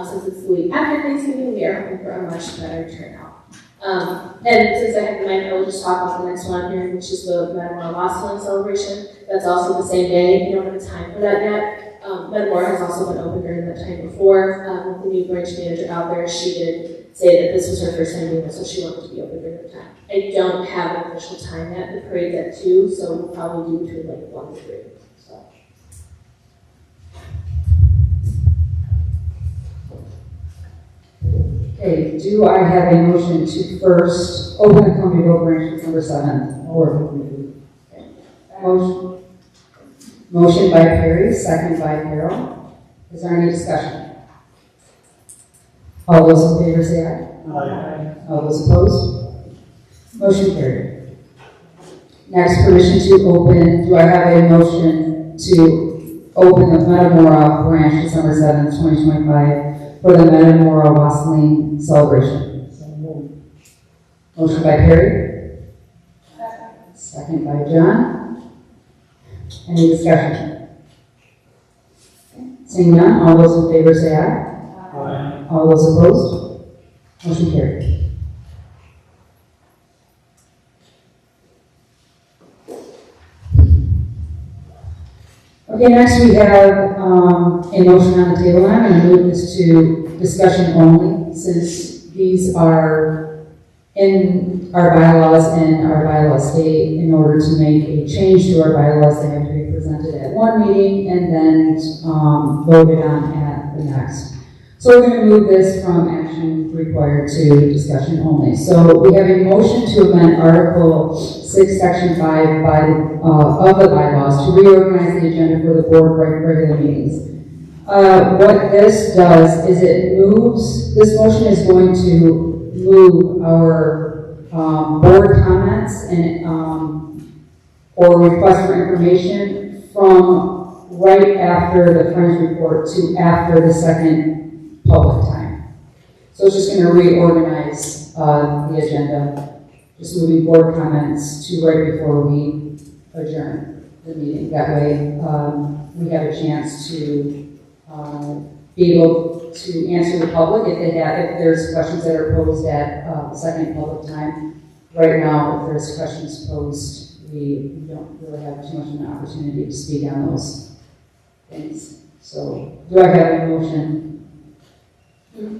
Since it's the week after Thanksgiving, we are hoping for a much better turnout. And since I have the mic, I will just talk about the next one here, which is the Metamora Wassailing celebration. That's also the same day. We don't have time for that yet. Metamora has also been open during that time before. With the new branch manager out there, she did say that this was her first time doing this, so she wanted to be open during that time. I don't have an official time yet. The parade's at 2, so we'll probably do between like 1 and 3. So. Okay, do I have a motion to first open the Countyville branch December 7th? Motion by Perry, second by Carol. Is there any discussion? All those in favor say aye. Aye. All those opposed? Motion carried. Next, permission to open, do I have a motion to open the Metamora branch December 7th, 2025 for the Metamora Wassailing celebration? Motion by Perry. Second by John. Any discussion? Seeing none, all those in favor say aye. Aye. All those opposed? Motion carried. Okay, next we have a motion on the table. I'm going to move this to discussion only, since these are in our bylaws and our bylaws state in order to make a change to our bylaws, they have to be presented at one meeting and then voted on at the next. So we're going to move this from action required to discussion only. So we have a motion to amend Article 6, Section 5 of the bylaws to reorganize the agenda for the board regular meetings. What this does is this motion is going to move our board comments and or request for information from right after the Friends report to after the second public time. So it's just going to reorganize the agenda, just moving board comments to right before we adjourn the meeting. That way we have a chance to be able to answer the public if there's questions that are posed at the second public time. Right now, if there's questions posed, we don't really have too much of an opportunity to speak on those things. So, do I have a motion? Do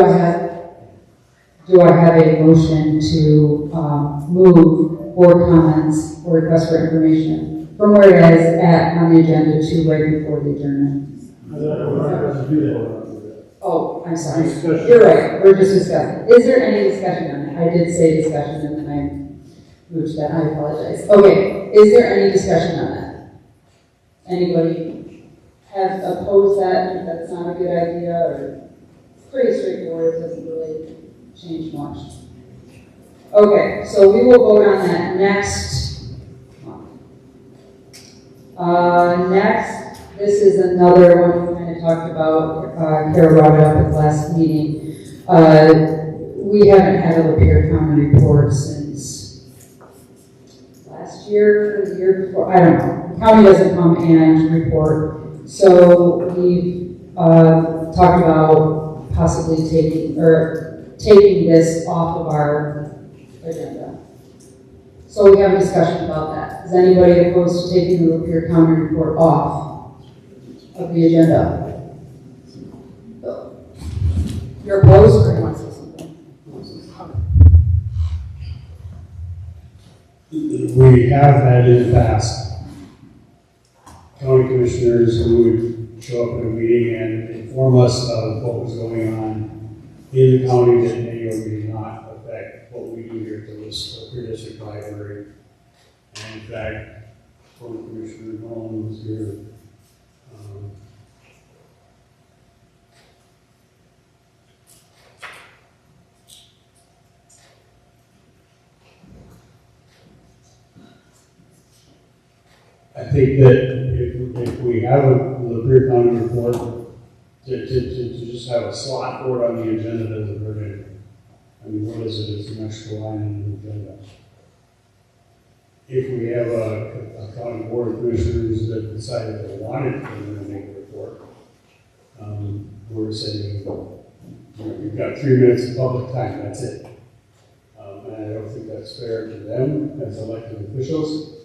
I have a motion to move board comments or request for information from where it is on the agenda to right before the adjournment? Oh, I'm sorry. You're right. We're just discussing. Is there any discussion on it? I did say discussion and then I moved that. I apologize. Okay. Is there any discussion on that? Anybody have opposed that? Think that's not a good idea, or it's pretty straightforward. It doesn't really change much. Okay. So we will vote on that next month. Next, this is another one we kind of talked about. Kara brought it up at the last meeting. We haven't had a Lapeer County report since last year, or the year before. I don't know. The county doesn't come and report. So we've talked about possibly taking this off of our agenda. So we have a discussion about that. Is anybody opposed to taking the Lapeer County report off of the agenda? You're opposed, or you want to say something? We have had in the past county commissioners who would show up at a meeting and inform us of what was going on in the county that may or may not affect what we do here at the Lapeer District Library. And in fact, former Commissioner Nolan was here. I think that if we have a Lapeer County report To just have a slot for it on the agenda doesn't hurt anything. I mean, what is it? It's an extra line on the agenda. If we have a county board of commissioners that decided they wanted to come in and make a report, we're saying, you've got 3 minutes of public time, that's it. And I don't think that's fair to them as elected officials.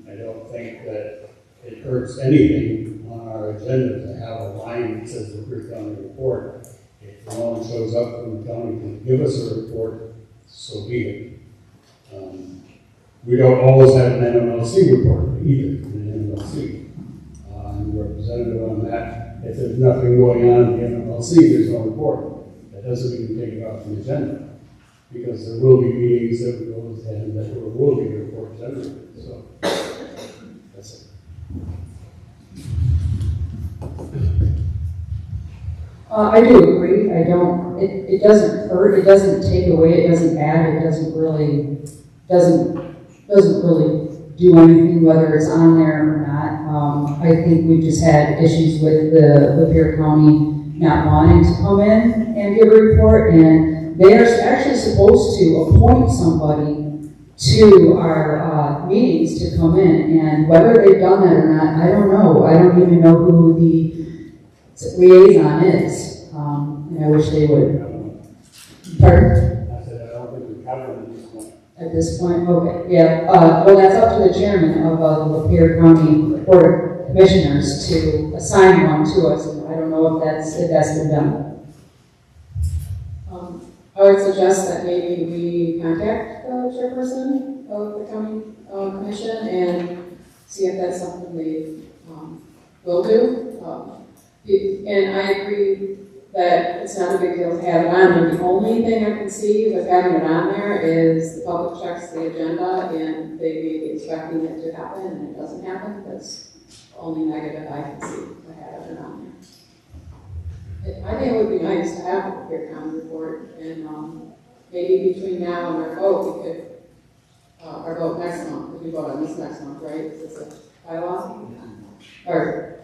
I don't think that it hurts anything on our agenda to have a line that says the Lapeer County report. If no one shows up from the county to give us a report, so be it. We don't always have an NMLC report either, an NMLC. I'm a representative on that. If there's nothing going on in the NMLC, there's no report. That doesn't mean we take it off the agenda, because there will be meetings that we go to attend that there will be reports generated. So that's it. I do agree. I don't, it doesn't hurt, it doesn't take away, it doesn't add, it doesn't really do anything, whether it's on there or not. I think we've just had issues with the Lapeer County not wanting to come in and give a report, and they are actually supposed to appoint somebody to our meetings to come in, and whether they've done that or not, I don't know. I don't even know who the liaison is, and I wish they would. Pardon? I said, I don't think we have one at this point. At this point, okay, yeah. Well, that's up to the chairman of the Lapeer County Board of Commissioners to assign one to us, and I don't know if that's been done. I would suggest that maybe we contact the chairperson of the county commission and see if that's something they will do. And I agree that it's not a big deal to have it on there. The only thing I can see with having it on there is the public checks the agenda and they may be expecting it to happen and it doesn't happen. That's the only negative I can see to have it on there. I think it would be nice to have a Lapeer County report, and maybe between now and our vote, we could, our vote next month, because we vote on this next month, right? Is this a bylaw? Or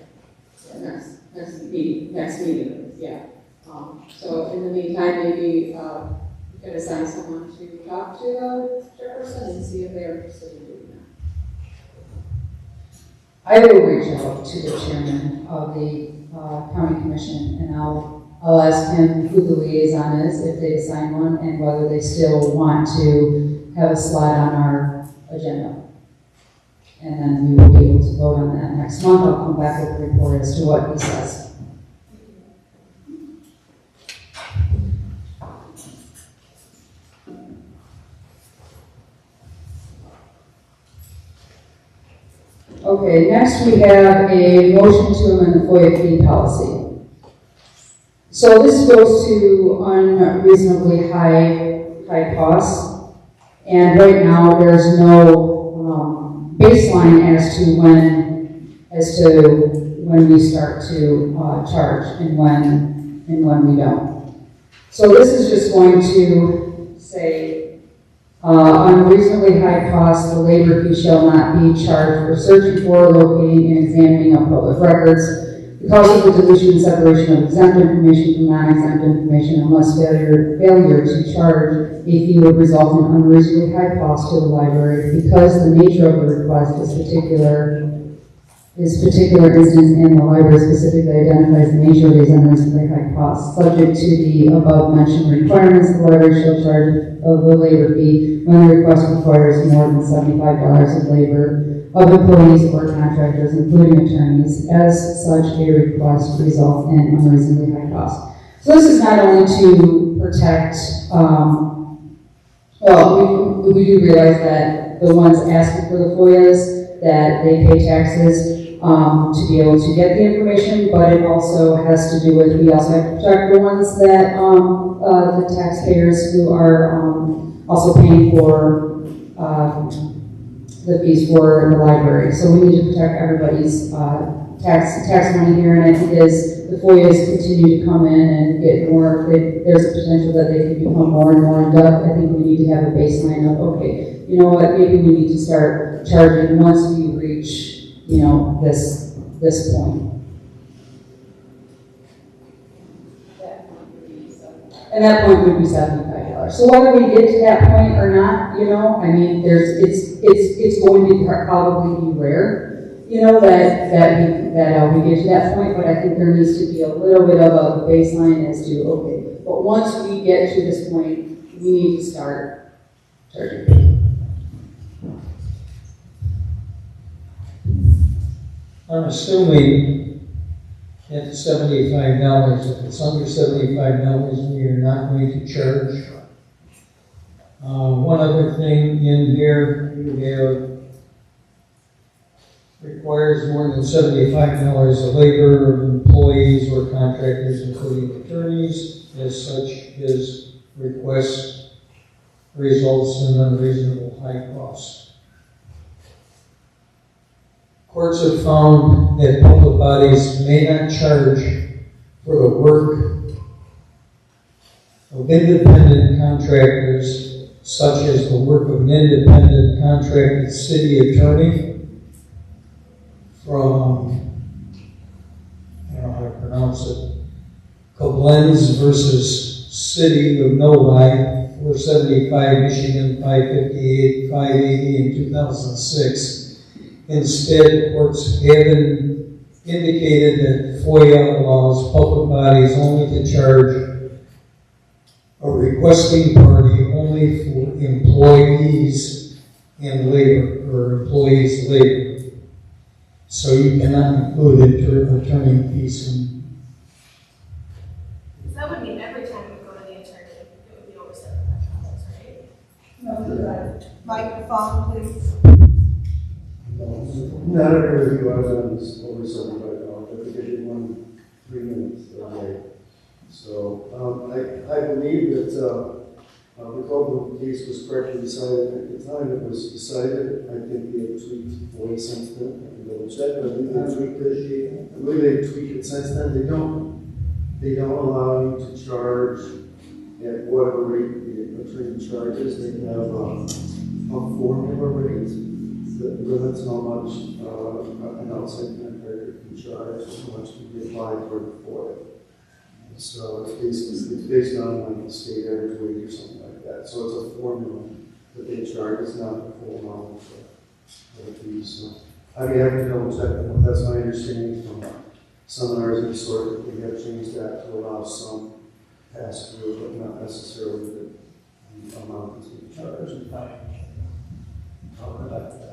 next meeting, yeah. So in the meantime, maybe we could assign someone to talk to the chairperson and see if they're interested in doing that. I will reach out to the chairman of the county commission, and I'll ask him who the liaison is, if they assign one, and whether they still want to have a slot on our agenda. And then we will be able to vote on that next month. I'll come back with a report as to what he says. Okay, next we have a motion to amend the FOIA fee policy. So this goes to unreasonably high costs, and right now there's no baseline as to when we start to charge and when we don't. So this is just going to say unreasonably high cost, the labor fee shall not be charged for searching for, locating, and examining of public records because of the deletion and separation of exempt information from non-exempt information, unless failure to charge a fee would result in unreasonably high cost to the library because the nature of the request is particular instance and the library specifically identifies the nature of these unreasonably high costs. Subject to the above mentioned requirements, the library shall charge of the labor fee when the request requires more than $75 of labor of employees or contractors, including attorneys. As such, a request results in unreasonably high costs. So this is not only to protect, we do realize that the ones asking for the FOIAs, that they pay taxes to be able to get the information, but it also has to do with, we also have to protect the ones that, the taxpayers who are also paying for the fees for the library. So we need to protect everybody's tax money here, and I think as the FOIAs continue to come in and get more, there's a potential that they can become more and more in depth. I think we need to have a baseline of, okay, you know what, maybe we need to start charging once we reach, this point. and that point would be $75. So whether we get to that point or not, you know, I mean, it's going to probably be rare, you know, that we get to that point, but I think there needs to be a little bit of a baseline as to, okay, but once we get to this point, we need to start charging. I'm assuming at $75, if it's under $75, we are not going to charge. One other thing in here, we have requires more than $75 of labor of employees or contractors, including attorneys. As such, his request results in unreasonable high costs. Courts have found that public bodies may not charge for the work of independent contractors, such as the work of an independent contracted city attorney from, I don't know how to pronounce it, Koblenz versus City of Novi, 475 Michigan, 558, 580 in 2006. Instead, courts have indicated that FOIA allows public bodies only to charge a requesting party only for employees and labor, or employees' labor. So you cannot include attorney fees in. That would mean every time we go to the attorney, it would be over $75, right? Microphone, please. Not every review I've done is over $75. I think I did one 3 minutes the other day. So I believe that the Kohlman case was correctly decided at the time it was decided. I think they have tweaked FOIA since then. I can double check, but I believe they tweaked it. I believe they've tweaked it since then. They don't allow you to charge at whatever rate the attorney charges. They have a formula rate that limits how much an outside contractor can charge, how much can be applied for the FOIA. So it's based on like the state average wage or something like that. So it's a formula that they charge. It's not the full amount of the fees. So I'd be happy to double check that. That's my understanding from seminars and sort that they have changed that to allow some pass through, but not necessarily the amount that's being charged. I'll come back to that.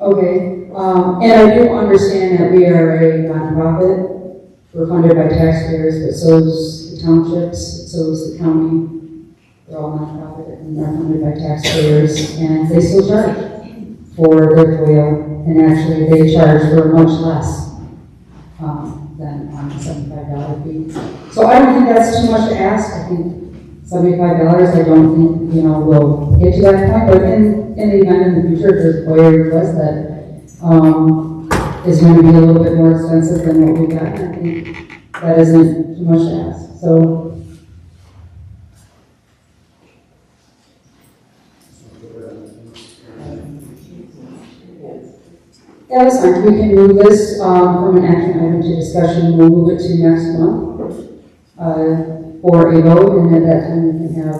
Okay, and I do understand that we are a nonprofit. We're funded by taxpayers, but so is the townships, so is the county. They're all nonprofit and they're funded by taxpayers, and they still charge for their FOIA, and actually they charge for much less than the $75 fee. So I don't think that's too much to ask. I think $75, I don't think, we'll get to that point, but in the event in the future, there's a FOIA request that is going to be a little bit more expensive than what we've got, I think that isn't too much to ask. So, yeah, that's fine. We can move this from an action item to discussion. We'll move it to next month for a vote, and at that time we can have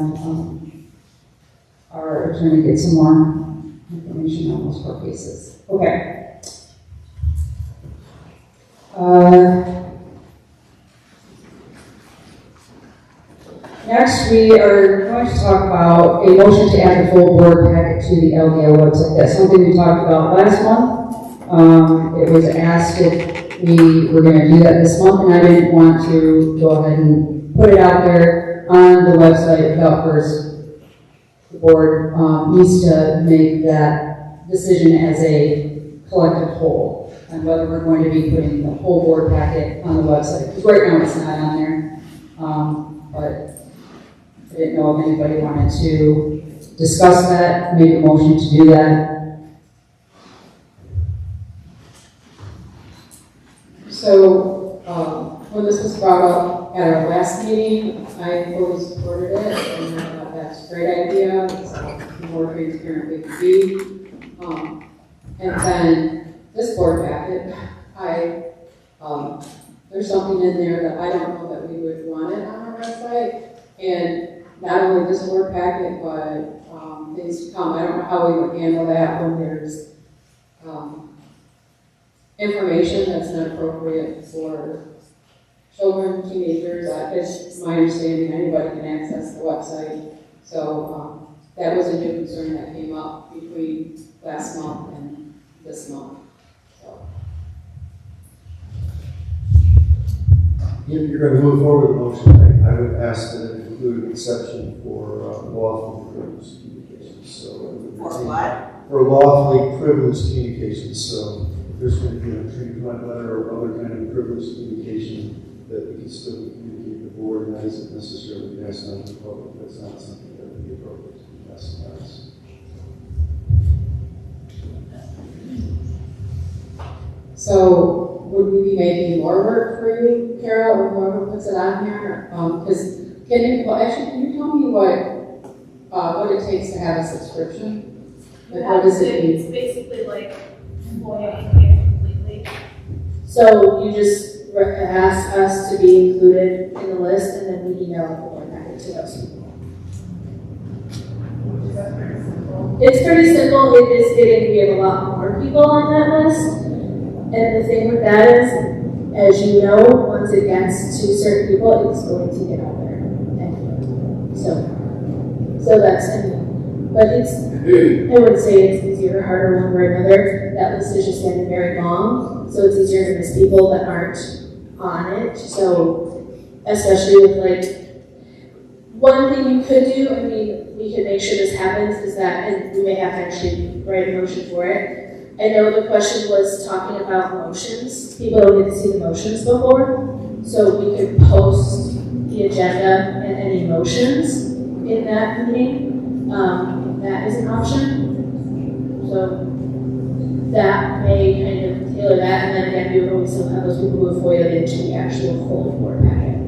our attorney get some more information on those court cases. Okay. Next, we are going to talk about a motion to add the full board packet to the LDL website. That's something we talked about last month. It was asked if we were going to do that this month, and I didn't want to go ahead and put it out there on the website without first the board needs to make that decision as a collective whole on whether we're going to be putting the whole board packet on the website. Because right now it's not on there, but I didn't know if anybody wanted to discuss that, make a motion to do that. So, when this was brought up at our last meeting, I fully supported it, and I thought that's a great idea. It's the more transparent we can be. And then this board packet, I there's something in there that I don't know that we would want it on our website. And not only this board packet, but things to come. I don't know how we would handle that when there's information that's not appropriate for children, teenagers. It's my understanding anybody can access the website. So that was a new concern that came up between last month and this month. So. If you're going to move forward with the motion, I would ask that it include an exception for lawfully privileged communications. So For what? For lawfully privileged communications. So if there's going to be a treatment letter or other kind of privileged communication, that we can still communicate the board, and that isn't necessarily passed on to the public. That's not something that would be appropriate to be passed on us. So would we be making more work for you, Carol, or whoever puts it on here? Because can you tell me what it takes to have a subscription? Like, what does it mean? It's basically like employee pay completely. So you just ask us to be included in the list, and then we email the board packet to those people. It's pretty simple. It is getting, we have a lot more people on that list. And the thing with that is, as you know, once it gets to certain people, it's going to get out there. Anyway. So that's, I mean, but it's, I wouldn't say it's easier or harder one way or another. That list is just getting very long, so it's easier to miss people that aren't on it. So, especially with like, one thing you could do, I mean, we could make sure this happens, is that, and we may have to actually write a motion for it. I know the question was talking about motions. People don't get to see the motions before, so we could post the agenda and any motions in that meeting. That is an option. So that may kind of tailor that, and then again, we would still have those people who have FOIA'd into the actual full board packet.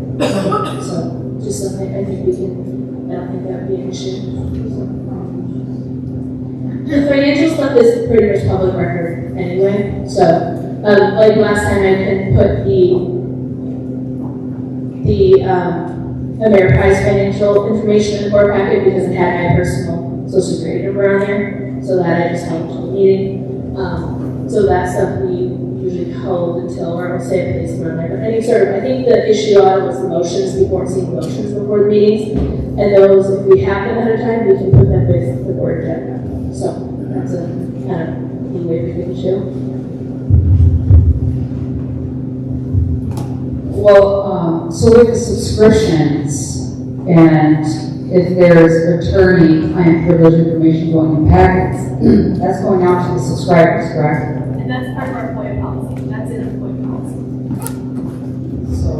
So just something I think we can, I don't think that would be an issue. The financial stuff is pretty much public record anyway, so like last time I couldn't put the Ameriprise financial information in the board packet because it had my personal social security number on there, so that I just held until the meeting. So that stuff we usually hold until, or I'll say a place around there. But any sort of, I think the issue on it was the motions. We weren't seeing motions before the meetings, and those, if we have them ahead of time, we can put them with the board agenda. So that's a kind of leeway between the two. Well, so with the subscriptions, and if there's attorney-client privilege information going in packets, that's going out to the subscribers, correct? And that's part of our FOIA policy. That's in our FOIA policy. So,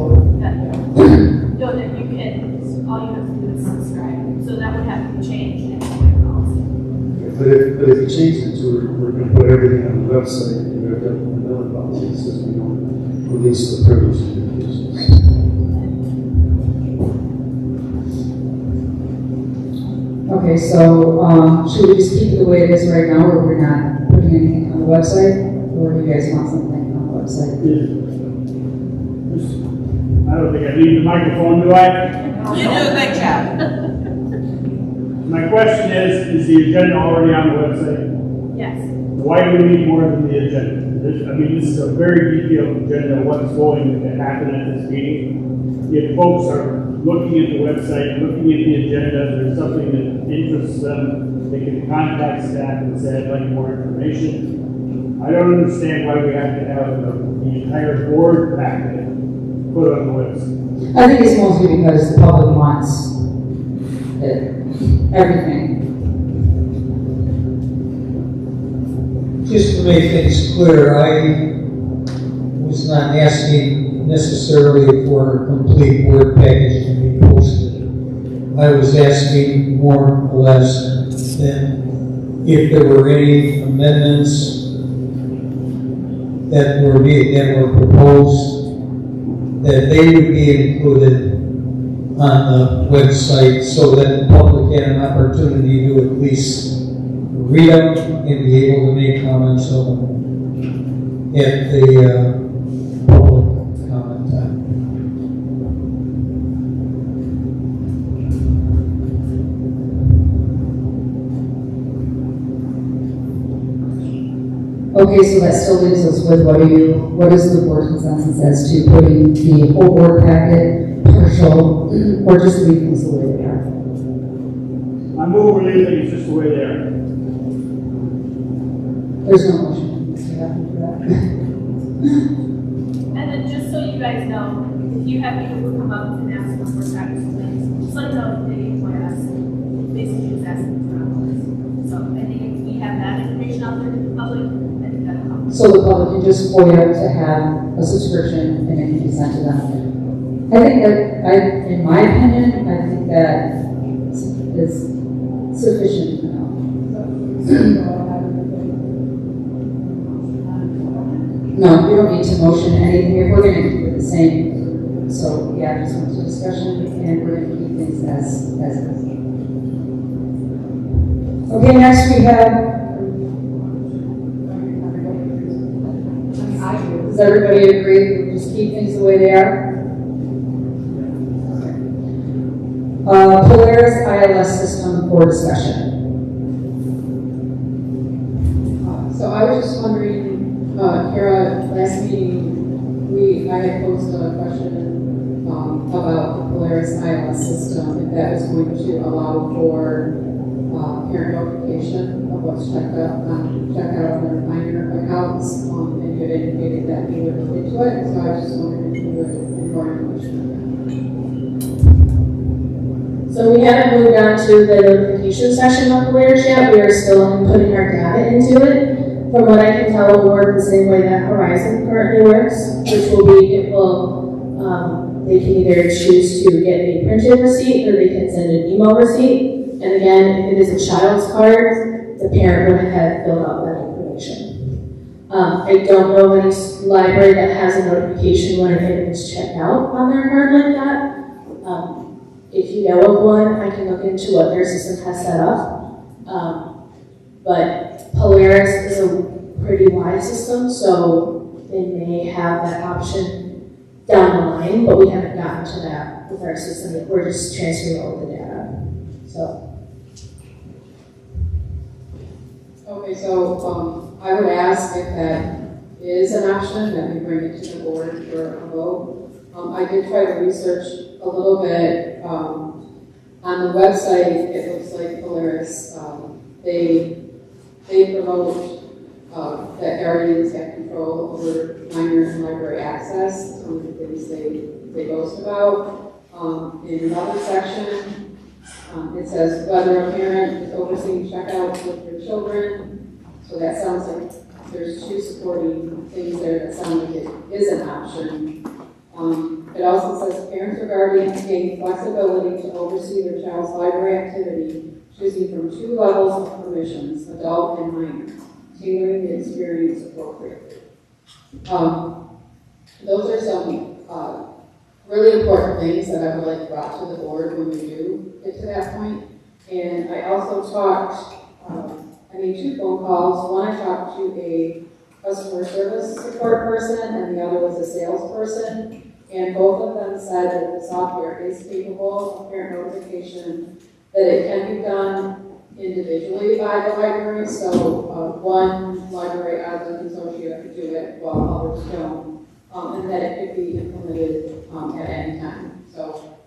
No, that you can, all you have to do is subscribe. So that would have to be changed in the FOIA policy. But if you change it to, we're going to put everything on the website, and we're going to put another policy that says we don't release the privilege communications. okay, so should we just keep it the way it is right now, or we're not putting anything on the website? Or do you guys want something on the website? I don't think I need the microphone, do I? You do a good job. My question is the agenda already on the website? Yes. Why do we need more than the agenda? This is a very detailed agenda of what's going to happen at this meeting. If folks are looking at the website, looking at the agenda, if there's something that interests them, they can contact staff and say, I'd like more information. I don't understand why we have to have the entire board packet put on the website. I think it's mostly because the public wants everything. Just to make things clear, I was not asking necessarily for a complete board package to be posted. I was asking more or less than if there were any amendments that were proposed, that they would be included on the website so that the public had an opportunity to at least read them and be able to make comments on them at the public comment time. Okay, so that still leaves us with what is the board consensus as to putting the whole board packet, partial, or just leave things the way they are? I move we leave things just the way they are. There's no motion. You have to do that. And then just so you guys know, if you have people who come up and ask for more status things, just let them know that they employ us. Basically, just asking for hours. So I think if we have that information out there to the public, I think that'll help. So the public can just FOIA to have a subscription and it can be sent to them. I think that, in my opinion, I think that is sufficient enough. No, we don't need to motion anything if we're going to keep it the same. So, yeah, just went to discussion and we're going to keep things as is. Okay, next we have. Does everybody agree? We'll just keep things the way they are? Polaris ILS system for discussion. So I was just wondering, Kara, last meeting, I had posed a question about the Polaris ILS system, if that was going to allow for parent notification of what's checked out on their minor accounts, and you had indicated that you would look into it, so I was just wondering if you would inform the commission of that. So we haven't moved on to the notification section of Polaris yet. We are still putting our data into it. From what I can tell, it will work the same way that Horizon currently works, which will be, they can either choose to get a printed receipt or they can send an email receipt. And again, if it is a child's card, the parent would have filled out that information. I don't know of any library that has a notification when a parent is checked out on their card like that. If you know of one, I can look into what their system has set up. But Polaris is a pretty wide system, so they may have that option down the line, but we haven't gotten to that with our system. We're just transferring all the data. So. Okay, so I would ask if that is an option, that we bring it to the board for a vote. I did try to research a little bit. On the website, it looks like Polaris, they promote that guardians have control over minor and library access, some of the things they boast about. In another section, it says whether a parent is overseeing checkouts with their children. So that sounds like there's two supporting things there that sound like it is an option. It also says parents or guardians gain flexibility to oversee their child's library activity, choosing from two levels of permissions, adult and minor, tailoring the experience appropriately. Those are some really important things that I would like brought to the board when we do get to that point. And I also talked, I made 2 phone calls. One, I talked to a customer service support person, and the other was a salesperson. And both of them said that the software is capable of parent notification, that it can be done individually by the library. So one library as an associate could do it while others don't, and that it could be implemented at any time. So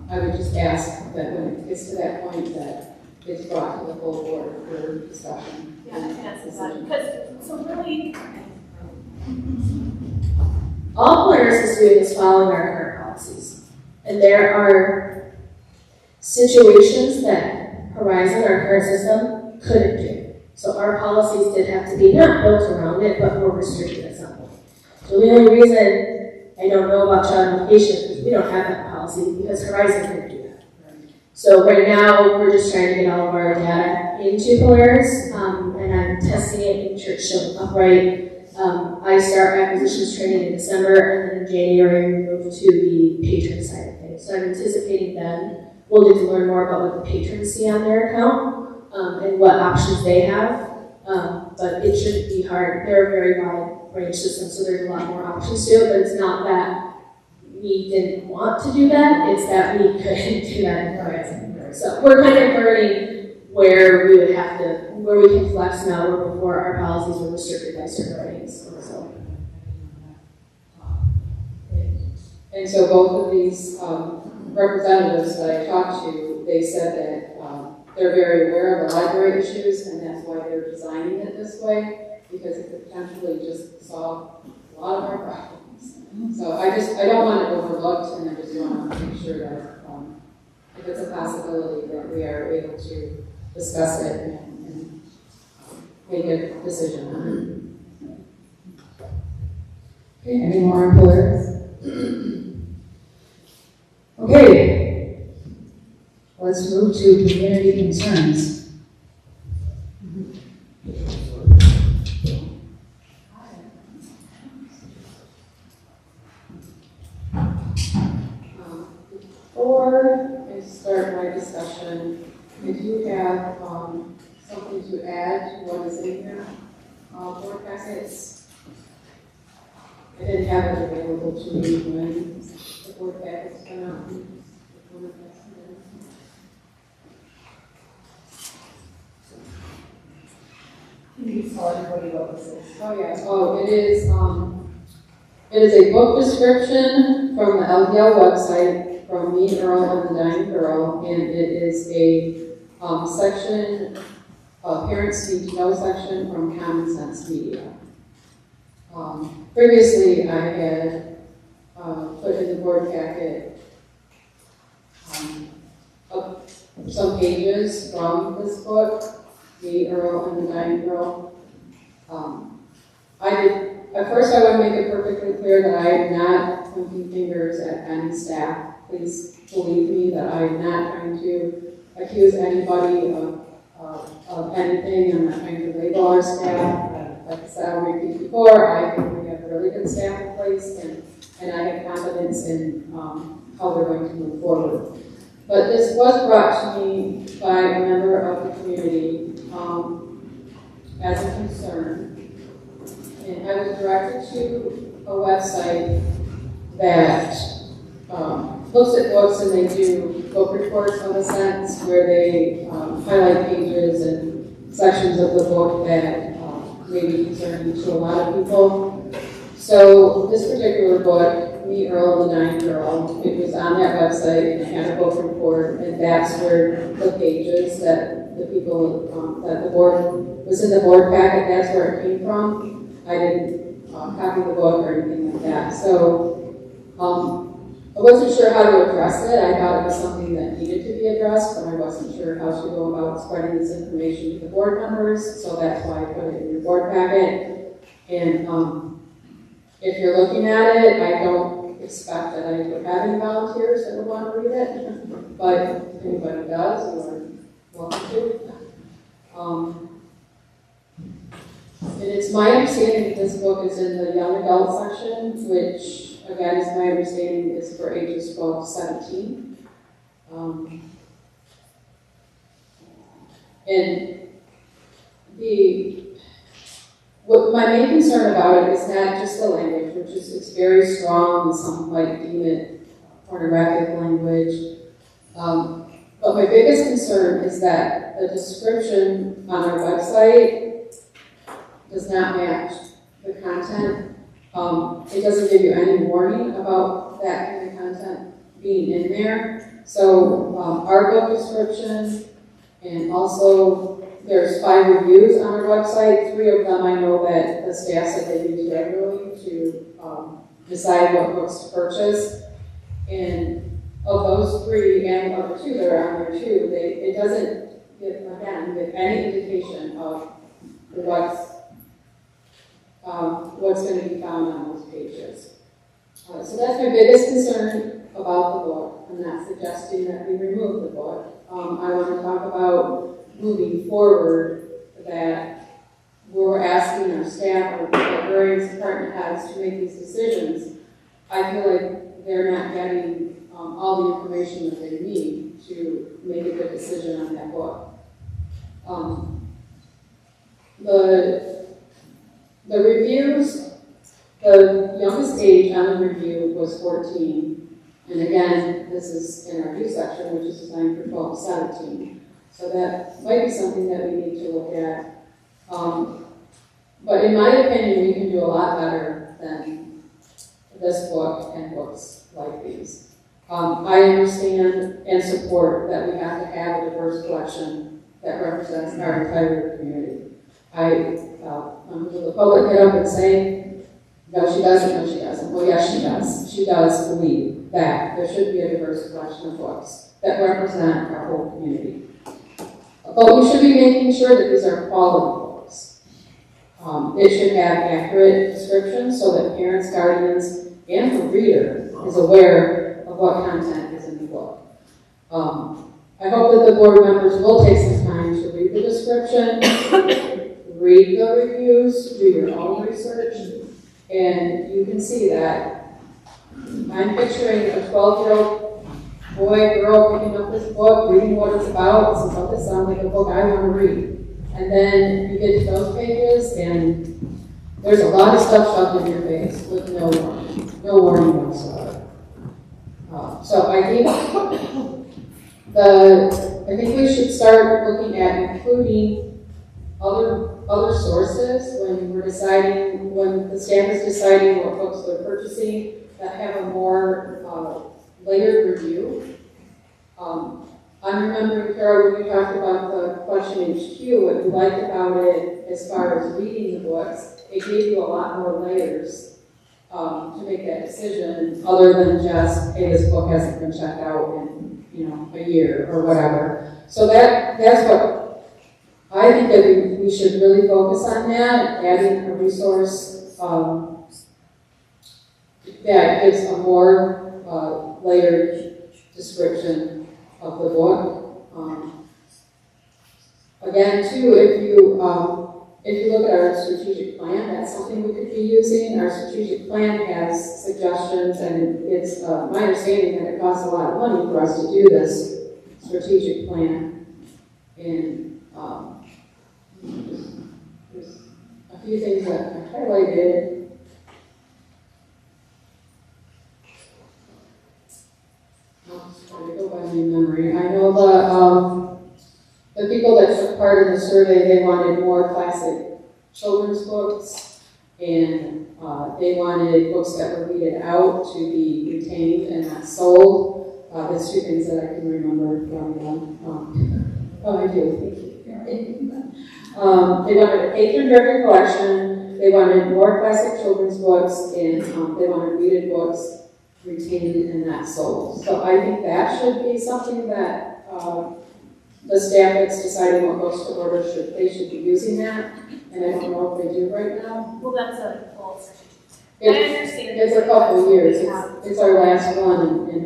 I would just ask that when it gets to that point that it's brought to the full board for discussion. Yeah, I can answer that. Because, so really, all Polaris is doing is following our current policies. And there are situations that Horizon, our current system, couldn't do. So our policies did have to be not built around it, but more restricted at some point. So the only reason I don't know about child notification is because we don't have that policy, because Horizon couldn't do that. So right now, we're just trying to get all of our data into Polaris, and I'm testing it, making sure it's showing up right. I start acquisitions training in December, and then in January we move to the patron side of things. So I'm anticipating then we'll get to learn more about what the patrons see on their account and what options they have. But it shouldn't be hard. They're a very wide range system, so there's a lot more options to it. But it's not that we didn't want to do that; it's that we couldn't do that in Horizon. So we're kind of learning where we would have to, where we can flex now, where before our policies were restricted by certain writings. So. And so both of these representatives that I talked to, they said that they're very aware of the library issues, and that's why they're designing it this way, because it could potentially just solve a lot of our problems. So I don't want it overlooked, and I just want to make sure that if it's a possibility that we are able to discuss it and make a decision on it. Okay, any more employers? Okay, let's move to community concerns. Before I start my discussion, I do have something to add to what is in your board packets. I didn't have it available to me when the board packets went out. Can you tell everybody what this is? Oh yes. Oh, it is a book description from the LDL website from me, Earl, and the Dying Girl, and it is a section, Parents Need to Know section from Common Sense Media. Previously, I had put in the board packet some pages from this book, Me, Earl, and the Dying Girl. At first, I want to make it perfectly clear that I am not pointing fingers at any staff. Please believe me that I am not trying to accuse anybody of anything. I'm not trying to label our staff. Like I said, I'll repeat before, I think we have a really good staff in place, and I have confidence in how they're going to move forward. But this was brought to me by a member of the community as a concern. And I was directed to a website that looks at books, and they do book reports of a sense where they highlight pages and sections of the book that may be concerning to a lot of people. So this particular book, Me, Earl, and the Dying Girl, it was on that website, and it had a book report, and that's where the pages that the people, that the board, was in the board packet, that's where it came from. I didn't copy the book or anything like that. So I wasn't sure how to address it. I thought it was something that needed to be addressed, but I wasn't sure how to go about spreading this information to the board members, so that's why I put it in your board packet. And if you're looking at it, I don't expect that I would have any volunteers that would want to read it, but if anybody does, you're welcome to. And it's my understanding that this book is in the young adult section, which, again, is my understanding is for ages 12 to 17. And what my main concern about it is not just the language, which is it's very strong, and some might deem it pornographic language. But my biggest concern is that the description on our website does not match the content. It doesn't give you any warning about that kind of content being in there. So our book description, and also there's 5 reviews on our website. 3 of them I know that the staff said they use regularly to decide what books to purchase. And of those 3 and the other 2 that are on there too, it doesn't give any indication of what's going to be found on those pages. So that's my biggest concern about the book. I'm not suggesting that we remove the book. I want to talk about moving forward that we're asking our staff or various department heads to make these decisions. I feel like they're not getting all the information that they need to make a good decision on that book. The reviews, the youngest age on the review was 14. And again, this is in our youth section, which is designed for 12 to 17. So that might be something that we need to look at. But in my opinion, we can do a lot better than this book and books like these. I understand and support that we have to have a diverse collection that represents our entire community. Members of the public get up and say, no, she doesn't, no, she doesn't. Well, yes, she does. She does believe that there should be a diverse collection of books that represent our whole community. But we should be making sure that these are quality books. It should have accurate descriptions so that parents, guardians, and the reader is aware of what content is in the book. I hope that the board members will take some time to read the description, read the reviews, do your own research, and you can see that I'm picturing a 12-year-old boy, girl picking up this book, reading what it's about, since oh, this sounds like a book I want to read. And then you get to those pages, and there's a lot of stuff shoved in your face with no warning whatsoever. So I think we should start looking at including other sources when the staff is deciding what books they're purchasing that have a more layered review. I'm remembering, Kara, when you talked about the question HQ, what you liked about it as far as reading the books, it gave you a lot more layers to make that decision, other than just, hey, this book hasn't been checked out in a year or whatever. So that's what I think that we should really focus on, that adding a resource that gives a more layered description of the book. Again, too, if you look at our strategic plan, that's something we could be using. Our strategic plan has suggestions, and it's my understanding that it costs a lot of money for us to do this strategic plan. And there's a few things that I highlighted. I'll just try to go by my memory. I know the people that took part in the survey, they wanted more classic children's books, and they wanted books that were weeded out to be retained and not sold. That's two things that I can remember from them. I do, thank you. They wanted a patron-driven collection, they wanted more classic children's books, and they wanted weeded books retained and not sold. So I think that should be something that the staff that's deciding what books to order they should be using that, and I don't know if they do right now. Well, that's a full I understand. It's a couple of years. It's our last one, and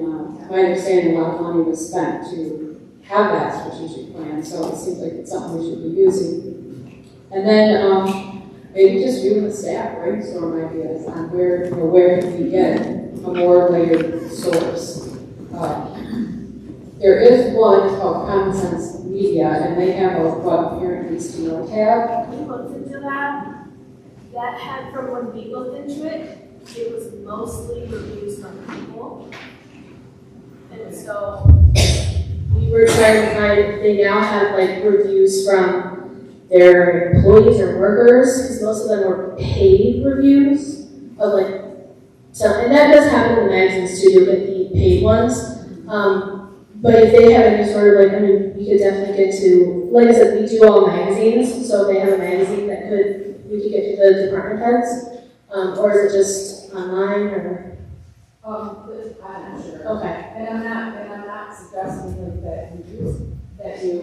my understanding, a lot of money was spent to have that strategic plan, so it seems like it's something we should be using. And then maybe just you and the staff brainstorm ideas on where can we get a more layered source. There is one called Common Sense Media, and they have a what parent needs to know tab. We looked into that. That had, from when we looked into it, it was mostly reviews from people. And so We were trying to find, they now have like reviews from their employees or workers, because most of them were paid reviews of like, so, and that does happen in the magazines too, you'll get the paid ones. But if they have any sort of like, I mean, we could definitely get to, like I said, we do all magazines, so if they have a magazine that we could get to the department heads, or is it just online or? I'm not sure. Okay. And I'm not suggesting that you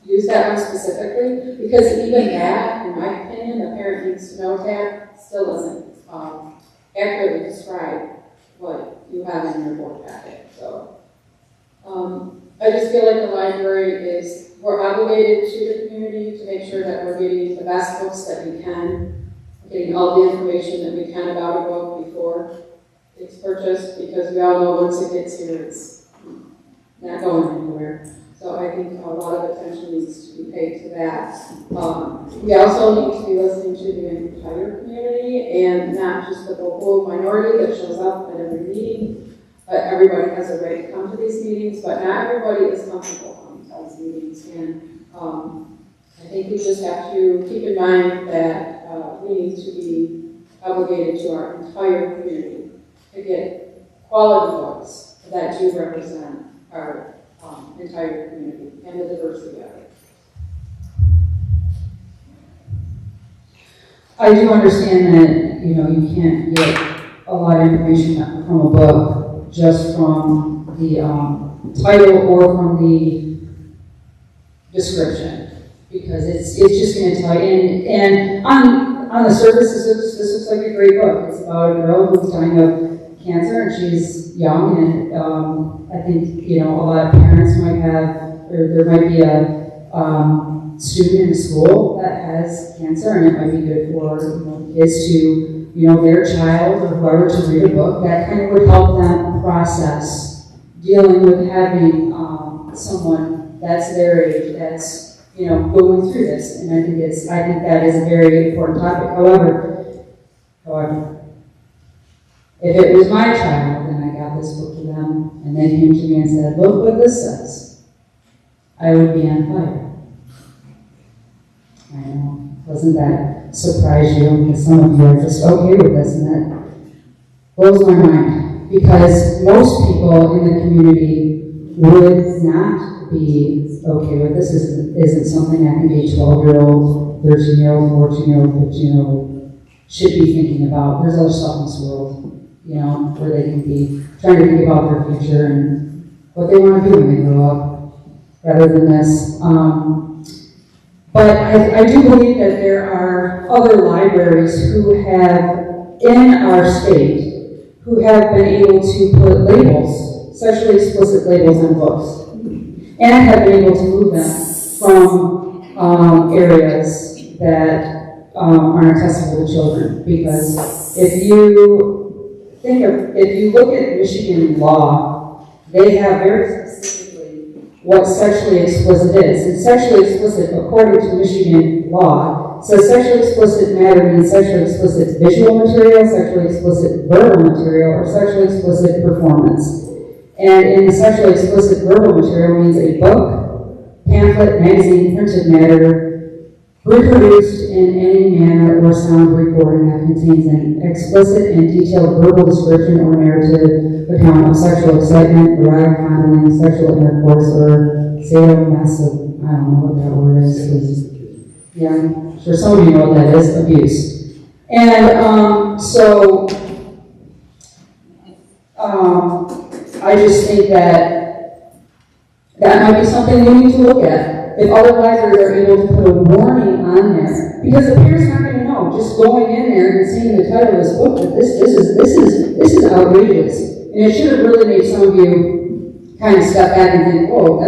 use that one specifically, because even that, in my opinion, the parent needs to know tab still doesn't accurately describe what you have in your board packet. So I just feel like the library we're obligated to the community to make sure that we're getting the best books that we can, getting all the information that we can about a book before it's purchased, because we all know once it gets here, it's not going anywhere. So I think a lot of attention needs to be paid to that. We also need to be listening to the entire community and not just the vocal minority that shows up at every meeting. But everybody has a right to come to these meetings, but not everybody is comfortable coming to these meetings. And I think we just have to keep in mind that we need to be obligated to our entire community to get quality books that do represent our entire community and the diversity of it. I do understand that, you know, you can't get a lot of information from a book just from the title or from the description, because it's just going to tell you. And on the surface, this looks like a great book. It's about a girl who's dying of cancer, and she's young, and I think, you know, a lot of parents might have, or there might be a student in school that has cancer, and it might be good for, you know, kids to, you know, their child or whoever to read a book that kind of would help them process dealing with having someone that's their age that's, you know, going through this. And I think that is a very important topic. However, if it was my child and I got this book to them and they came to me and said, "Look what this says," I would be on fire. I know. Doesn't that surprise you? Because some of you are just okay with this, and that blows my mind. Because most people in the community would not be okay with this. Isn't something that can be a 12-year-old, 13-year-old, 14-year-old, 15-year-old should be thinking about. There's other stuff in this world, you know, where they can be trying to think about their future and what they want to do when they grow up, rather than this. But I do believe that there are other libraries who have, in our state, who have been able to put labels, sexually explicit labels on books, and have been able to move them from areas that aren't accessible to children. Because if you look at Michigan law, they have very specifically what sexually explicit is. And sexually explicit, according to Michigan law, says sexually explicit matter means sexually explicit visual material, sexually explicit verbal material, or sexually explicit performance. And in the sexually explicit verbal material means a book, pamphlet, magazine, printed matter, reproduced in any manner or sound recording that contains an explicit and detailed verbal description or narrative account of sexual excitement, erotic fondling, sexual intercourse, or sadomasochism. I don't know what that word is. Yeah, I'm sure some of you know what that is, abuse. And I just think that might be something we need to look at. If other libraries are able to put a warning on there, because the parent's not going to know, just going in there and seeing the title of this book, that this is outrageous. And it should have really made some of you kind of step back and think, "Whoa, I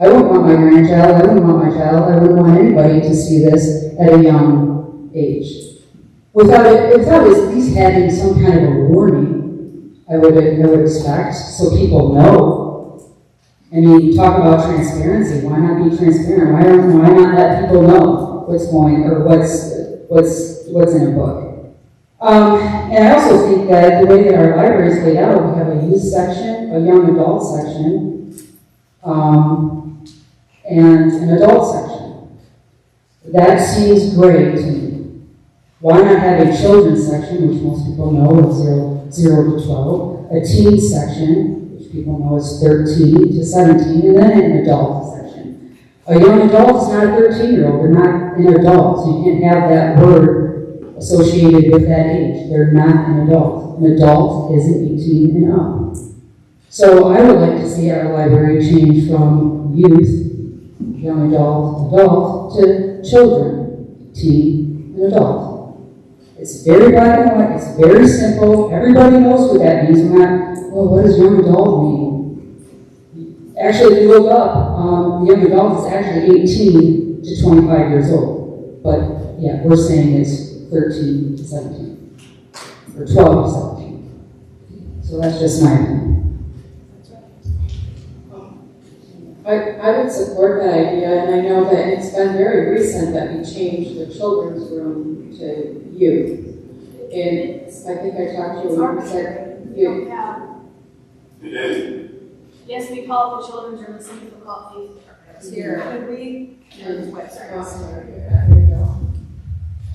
wouldn't want my grandchild, I wouldn't want my child, I wouldn't want anybody to see this at a young age." Without at least having some kind of a warning, I would expect, so people know. I mean, talk about transparency. Why not be transparent? Why not let people know what's going, or what's in a book? And I also think that the way that our library is laid out, we have a youth section, a young adult section, and an adult section. That seems great to me. Why not have a children's section, which most people know is 0 to 12, a teen section, which people know is 13 to 17, and then an adult section. A young adult is not a 13-year-old. They're not an adult. You can't have that word associated with that age. They're not an adult. An adult is an 18 and up. So I would like to see our library change from youth, young adult, to children, teen, and adult. It's very black and white, it's very simple, everybody knows what that means. We're not, well, what does young adult mean? Actually, if you look up, young adult is actually 18 to 25 years old. But yeah, we're saying it's 13 to 17, or 12 to 17. So that's just my opinion. I would support that idea, and I know that it's been very recent that we changed the children's room to youth. And I think I talked to you and said youth. Yes, we call it the children's room, some people call it youth. It's here. Could we, And wait, sorry. there you go.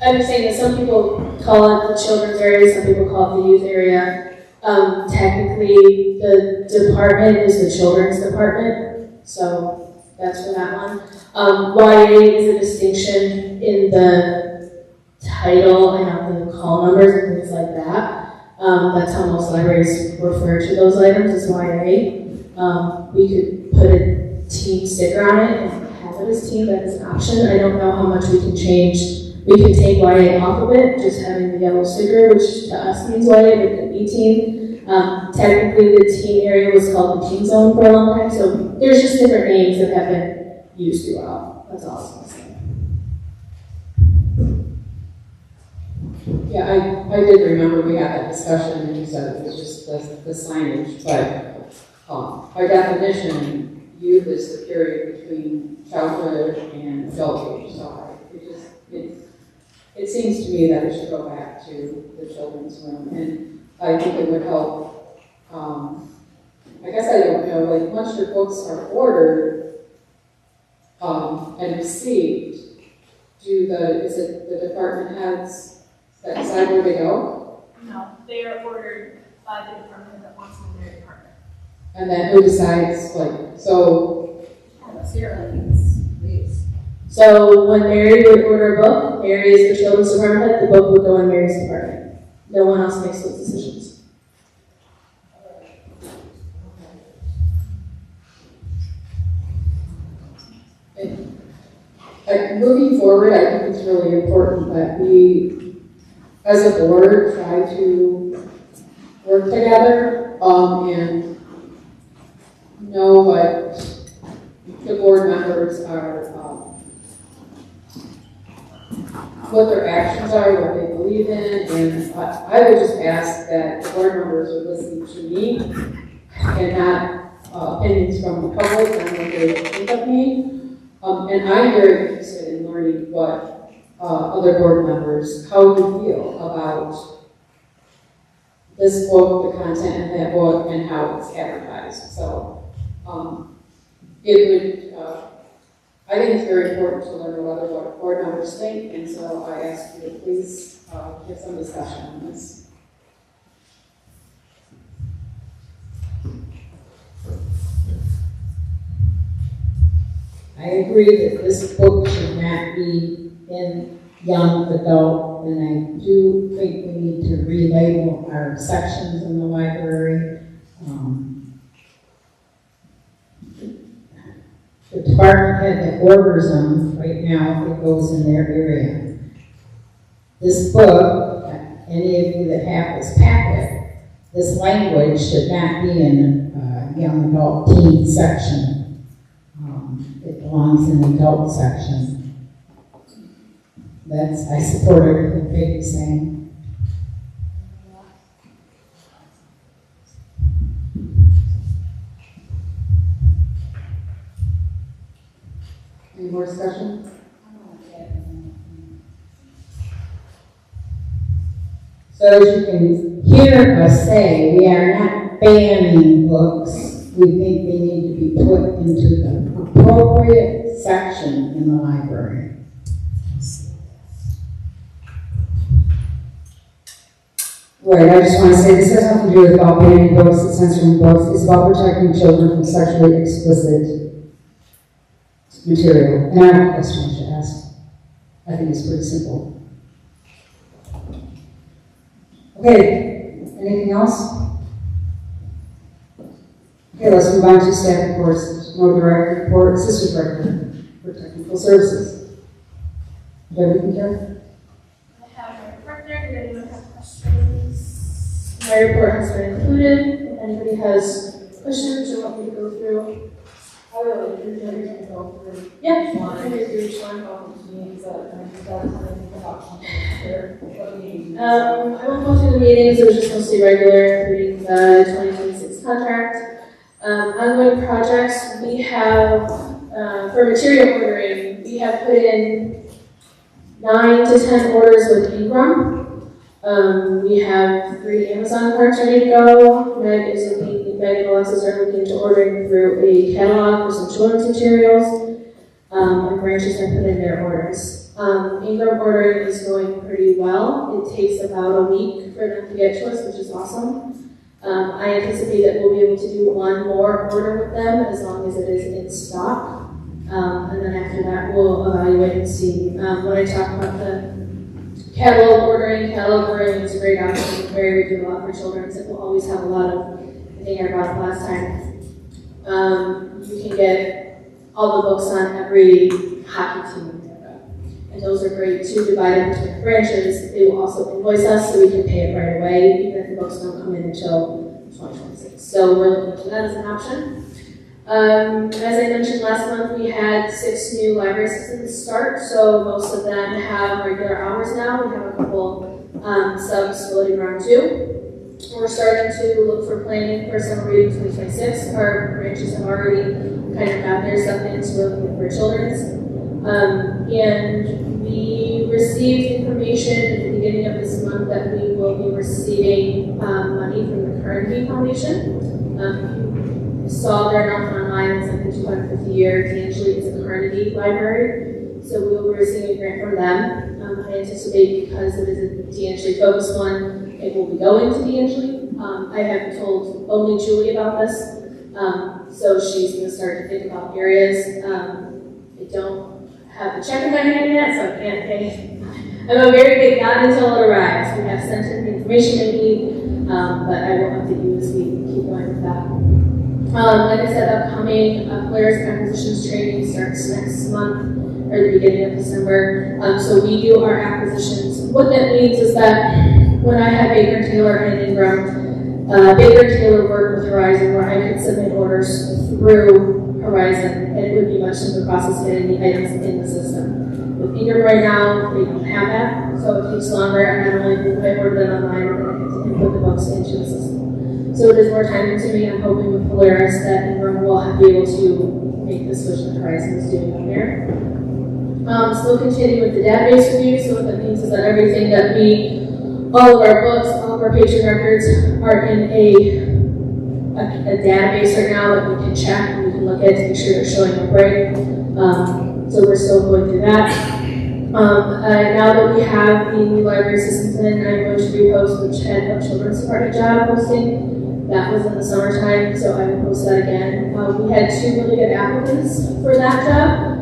I'm just saying that some people call it the children's area, some people call it the youth area. Technically, the department is the children's department, so that's for that one. YA is a distinction in the title and the call numbers and things like that. That's how most libraries refer to those items as YA. We could put a teen sticker on it and have it as teen, that is an option. I don't know how much we can change. We can take YA off of it, just having the yellow sticker, which to us means YA, but it could be teen. Technically, the teen area was called the teen zone for a long time, so there's just different names that have been used throughout. That's all I was going to say. Yeah, I did remember we had that discussion, and you said it was just the signage, but by definition, youth is the period between childhood and adult age, so it seems to me that it should go back to the children's room, and I think it would help. I guess I don't know, like once your books are ordered and received, is it the department heads that decide where they go? No, they are ordered by the department that wants them in their department. And then who decides, like, so? So when Mary would order a book, Mary is the children's department head, the book would go in Mary's department. No one else makes those decisions. Moving forward, I think it's really important that we, as a board, try to work together and know what the board members are, what their actions are, what they believe in, and I would just ask that the board members would listen to me and not opinions from the public on what they think of me. And I'm very interested in learning what other board members, how you feel about this book, the content in that book, and how it's advertised. So it would, I think it's very important to learn what other board members think, and so I ask you to please give some discussion on this. I agree that this book should not be in young adult, and I do think we need to relabel our sections in the library. The department head that orders them right now, it goes in their area. This book, any of you that have this packet, this language should not be in young adult teen section. It belongs in the adult section. I support everything Peggy's saying. Any more discussion? So as you can hear us say, we are not banning books. We think they need to be put into the appropriate section in the library. Right, I just want to say this has nothing to do with about banning books and censoring books. It's about protecting children from sexually explicit material. And I have a question I should ask. I think it's pretty simple. Okay, anything else? Okay, let's move on to staff reports. No direct report, assistant director for technical services. Do everything here? I have my report there. Does anyone have questions? My report has been included. If anybody has questions or want me to go through, I will everything to go through. yeah, Each one. I can do each one. I won't go through the meetings, it was just mostly regular, reading the 2026 contract. Ongoing projects, we have, for material ordering, we have put in 9 to 10 orders with Ingram. We have 3 Amazon carts ready to go. Meg and Alexis are looking to ordering through a catalog for some children's materials. and branches are put in their orders. Ingram ordering is going pretty well. It takes about a week for them to get to us, which is awesome. I anticipate that we'll be able to do one more order with them as long as it is in stock. And then after that, we'll evaluate and see. When I talk about the catalog ordering is a great option. We do a lot for children, so we'll always have a lot of, I think I brought it last time. You can get all the books on every hockey team in America. And those are great to divide them between branches. They will also invoice us so we can pay it right away, even if the books don't come in until 2026. So we're looking into that as an option. As I mentioned last month, we had 6 new library assistants start, so most of them have regular hours now. We have a couple subs floating around too. We're starting to look for planning for summer reading 2026. Our branches have already kind of got their stuff in, so we're looking for children's. And we received information at the beginning of this month that we will be receiving money from the Carnegie Foundation. Saw their announcement online, it's like the 250 year. DeAngelis is a Carnegie library, so we will be receiving a grant from them. I anticipate because it is a DeAngelis focused one, it will be going to DeAngelis. I haven't told only Julie about this, so she's going to start to think about areas. I don't have the check in my hand yet, so I can't pay. I'm a very big not until it arrives. We have sent in the information they need, but I will update you as we keep going with that. Like I said, upcoming players acquisitions training starts next month or the beginning of December. So we do our acquisitions. What that means is that when I have Baker Taylor and Ingram, Baker Taylor worked with Horizon where I could submit orders through Horizon, and it would be much simpler process getting the items in the system. With Ingram right now, they don't have that, so it takes longer, and not only do I order them online, but I have to input the books into the system. So it is more time consuming. I'm hoping with Polaris that Ingram will be able to make the switch that Horizon is doing on there. Still continue with the database review. So what that means is that everything that all of our books, all of our patient records are in a database right now that we can check and we can look at to make sure they're showing up right. So we're still going through that. Now that we have the new library assistants in, I'm going to repost the head of children's department job posting. That was in the summertime, so I will post that again. We had 2 really good applicants for that job.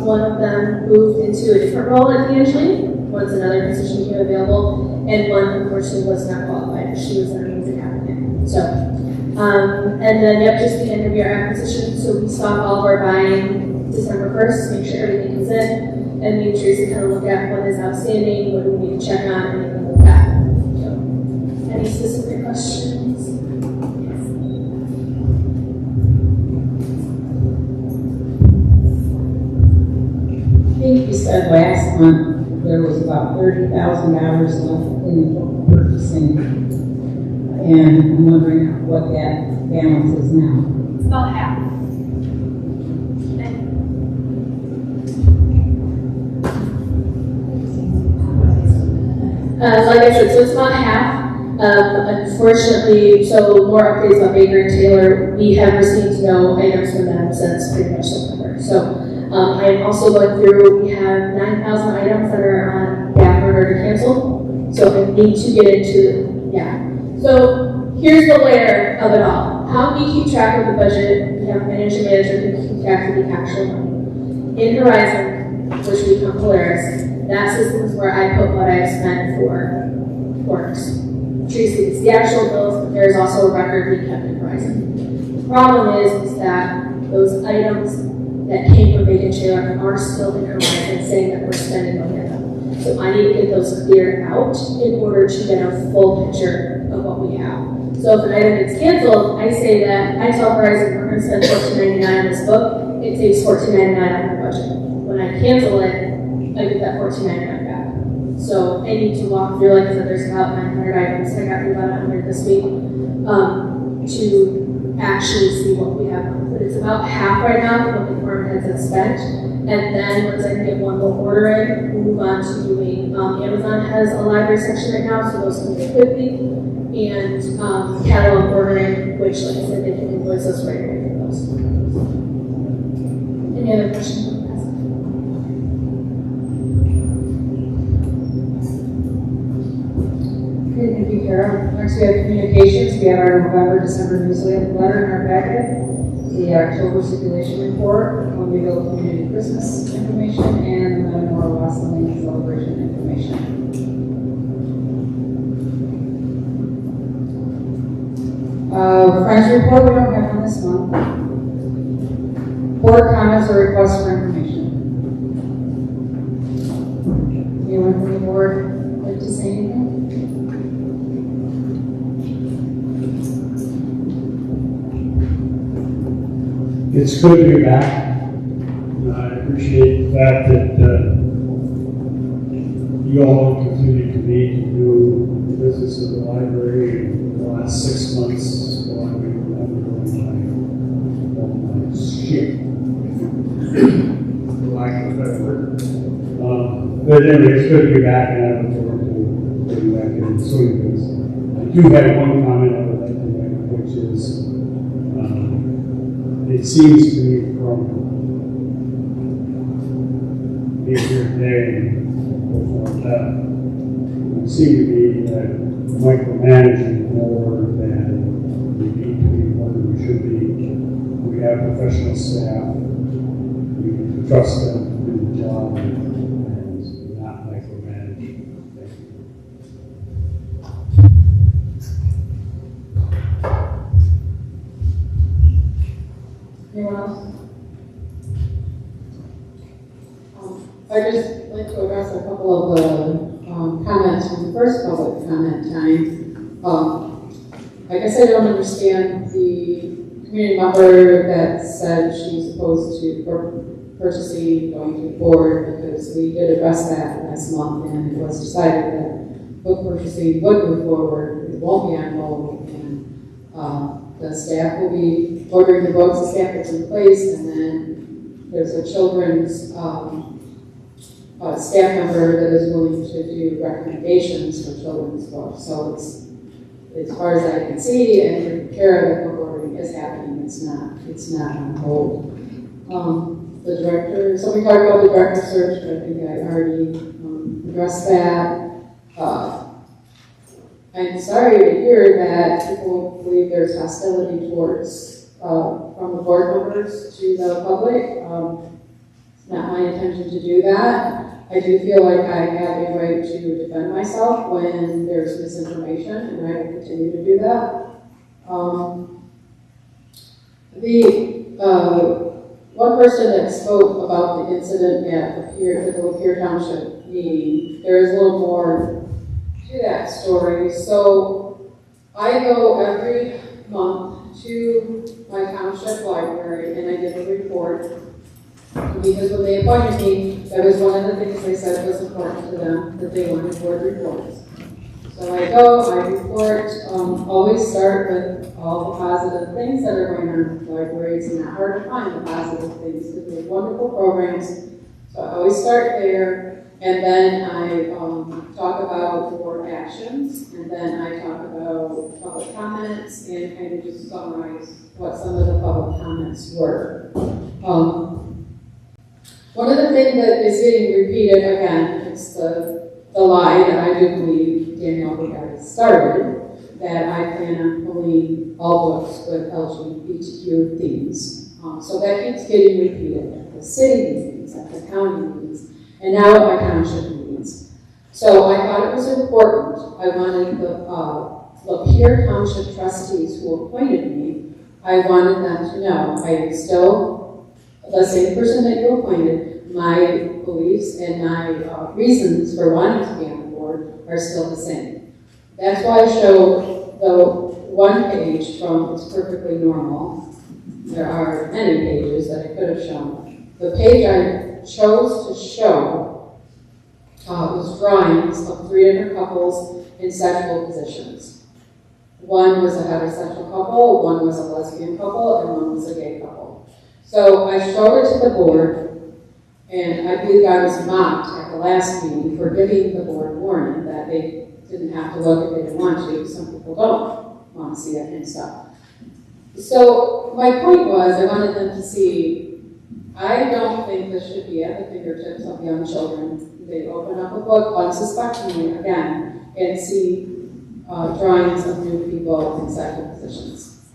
One of them moved into a different role at DeAngelis once another position became available, and one unfortunately was not qualified. She was an amazing applicant. So, and then just the end of year acquisition. So we stop all of our buying December 1st, make sure everything comes in, and make sure to kind of look at what is outstanding, what do we need to check on, anything like that. So, any specific questions? I think you said last month there was about $30,000 left in the purchasing, and I'm wondering what that balance is now. It's about half. Like I said, so it's about half. Unfortunately, so more updates about Baker and Taylor. We have received no items from them since pretty much September. So I am also going through, we have 9,000 items that are on back order to cancel. So I need to get into, So here's the layer of it all. How we keep track of the budget, we have financial manager who keep track of the actual money. In Horizon, which we call Polaris, that system is where I put what I've spent for works. Tracy, it's the actual bills, but there's also a record we kept in Horizon. The problem is that those items that came from Baker Taylor are still in Horizon saying that we're spending money on them. So I need to get those cleared out in order to get a full picture of what we have. So if an item gets canceled, I say that, I tell Horizon we're going to spend $14.99 on this book, it takes $14.99 on the budget. When I cancel it, I get that $14.99 back. So I need to walk through, like I said, there's about 900 items, I got through about 100 this week, to actually see what we have. But it's about half right now of what the department heads have spent. And then once I can get one more order in, we'll move on to doing, Amazon has a library section right now, so those can go quickly. And catalog ordering, which, like I said, they can invoice us right away for those. Any other questions? Next, we have communications. We have our November, December newsletter in our packet, the October circulation report, Columbia Community Christmas information, and the Metamora Wassailing celebration information. Friends report, we don't have one this month. Board comments or requests for information. Anyone from the board like to say anything? It's good to be back. I appreciate the fact that you all have continued to meet and do the business of the library in the last 6 months while I've been on my ship, for lack of a better word. But anyway, it's good to be back, and I look forward to getting back in the swing of things. I do have one comment I would like to make, which is it seems to me from being here today and before that, it seemed to me that micromanaging more than we need to be, more than we should be. We have professional staff. We need to trust them to do the job and not micromanage. Thank you. Anyone else? I'd just like to address a couple of the comments from the first public comment time. I guess I don't understand the community member that said she's opposed to purchasing going to the board, because we did address that last month, and it was decided that book purchasing would move forward. It won't be on hold, and the staff will be ordering the books, the staff is in place, and then there's a children's staff member that is willing to do recommendations for children's books. So it's, as far as I can see, and care that book ordering is happening. It's not on hold. The director, so we talked about the director search, but I think I already addressed that. I'm sorry to hear that people believe there's hostility towards from the board members to the public. It's not my intention to do that. I do feel like I have a right to defend myself when there's misinformation, and I will continue to do that. One person that spoke about the incident at the Lapeer Township meeting, there is a little more to that story. So I go every month to my township library, and I give a report. Because when they appointed me, that was one of the things they said was important to them, that they wanted board reports. So I go, I report, always start with all the positive things that are going on in the library. It's not hard to find the positive things, because we have wonderful programs. So I always start there, and then I talk about board actions, and then I talk about public comments, and kind of just summarize what some of the public comments were. One of the things that is getting repeated again, it's the lie that I do believe Danielle Bourgaris started, that I plan on pulling all books with LGBTQ themes. So that keeps getting repeated at the city meetings, at the county meetings, and now at my township meetings. So I thought it was important. I wanted the Lapeer Township trustees who appointed me, I wanted them to know I am still the same person that you appointed. My beliefs and my reasons for wanting to be on the board are still the same. That's why I show the one page from It's Perfectly Normal. There are many pages that I could have shown. The page I chose to show was drawings of 3 different couples in sexual positions. One was a heterosexual couple, one was a lesbian couple, and one was a gay couple. So I showed it to the board, and I believe I was mocked at the last meeting for giving the board warning that they didn't have to look if they didn't want to. Some people don't want to see that kind of stuff. So my point was, I wanted them to see, I don't think this should be at the fingertips of young children. They open up a book unsuspectingly again and see drawings of new people in executive positions.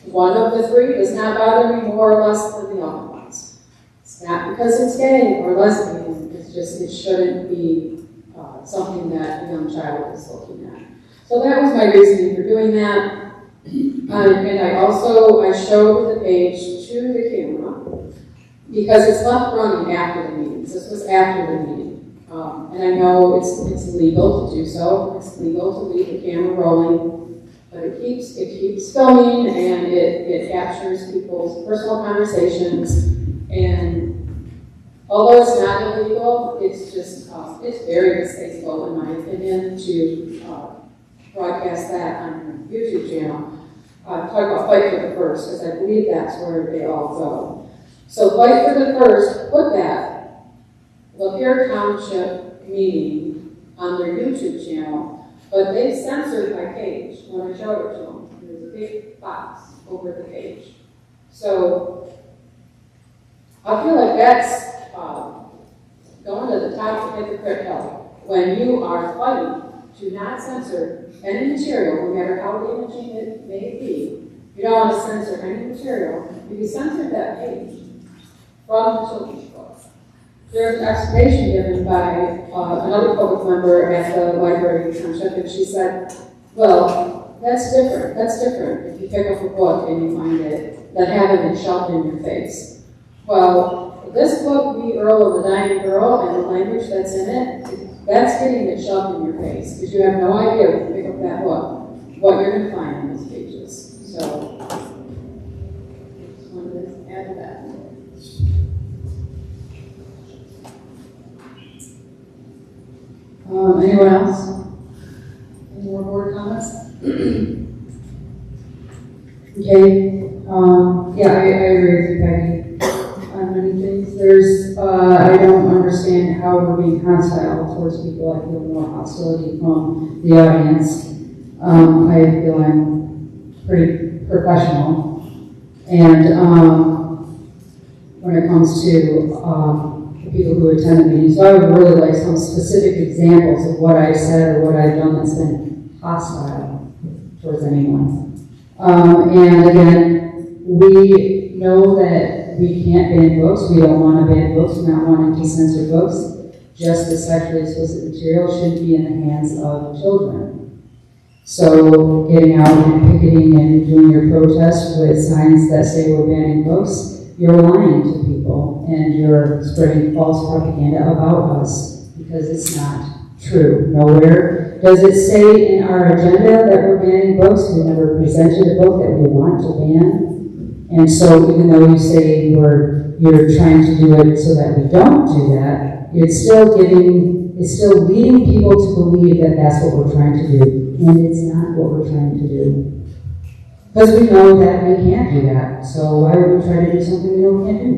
One of the three does not bother me more or less than the other ones. It's not because it's gay or lesbian, it's just it shouldn't be something that a young child is looking at. So that was my reasoning for doing that. And I showed the page to the camera because it's left running after the meetings. This was after the meeting. And I know it's legal to do so. It's legal to leave the camera rolling, but it keeps filming and it captures people's personal conversations. And although it's not illegal, it's just it's very distasteful in my opinion to broadcast that on your YouTube channel. Talk about Fight for the First, because I believe that's where they all go. So Fight for the First put that Lapeer Township meeting on their YouTube channel, but they censored my page when I showed it to them. There's a big box over the page. So I feel like that's going to the top of hypocrite hill. When you are fighting to not censor any material, no matter how damaging it may be, you don't want to censor any material. If you censored that page from the children's books, there's an explanation given by another public member at the library in Township, and she said, well, that's different. That's different if you pick up a book and you find it, than having it shoved in your face. Well, this book, The Earl of the Dying Girl, and the language that's in it, that's getting it shoved in your face, because you have no idea if you pick up that book, what you're going to find in those pages. So, just wanted to add that. Anyone else? Any more board comments? Okay. Yeah, I agree with you, Peggy, on many things. I don't understand how we're being hostile towards people. I feel more hostility from the audience. I feel I'm pretty professional. And when it comes to the people who attend the meetings, so I would really like some specific examples of what I've said or what I've done that's been hostile towards anyone. And again, we know that we can't ban books. We don't want to ban books. We're not wanting to censor books. Just the sexually explicit material shouldn't be in the hands of children. So getting out and picketing and doing your protest with signs that say we're banning books, you're lying to people and you're spreading false propaganda about us because it's not true. Nowhere does it say in our agenda that we're banning books. We never presented a book that we want to ban. And so even though you say you're trying to do it so that we don't do that, it's still leading people to believe that that's what we're trying to do. And it's not what we're trying to do. Because we know that we can't do that. So why would we try to do something we know we can't do?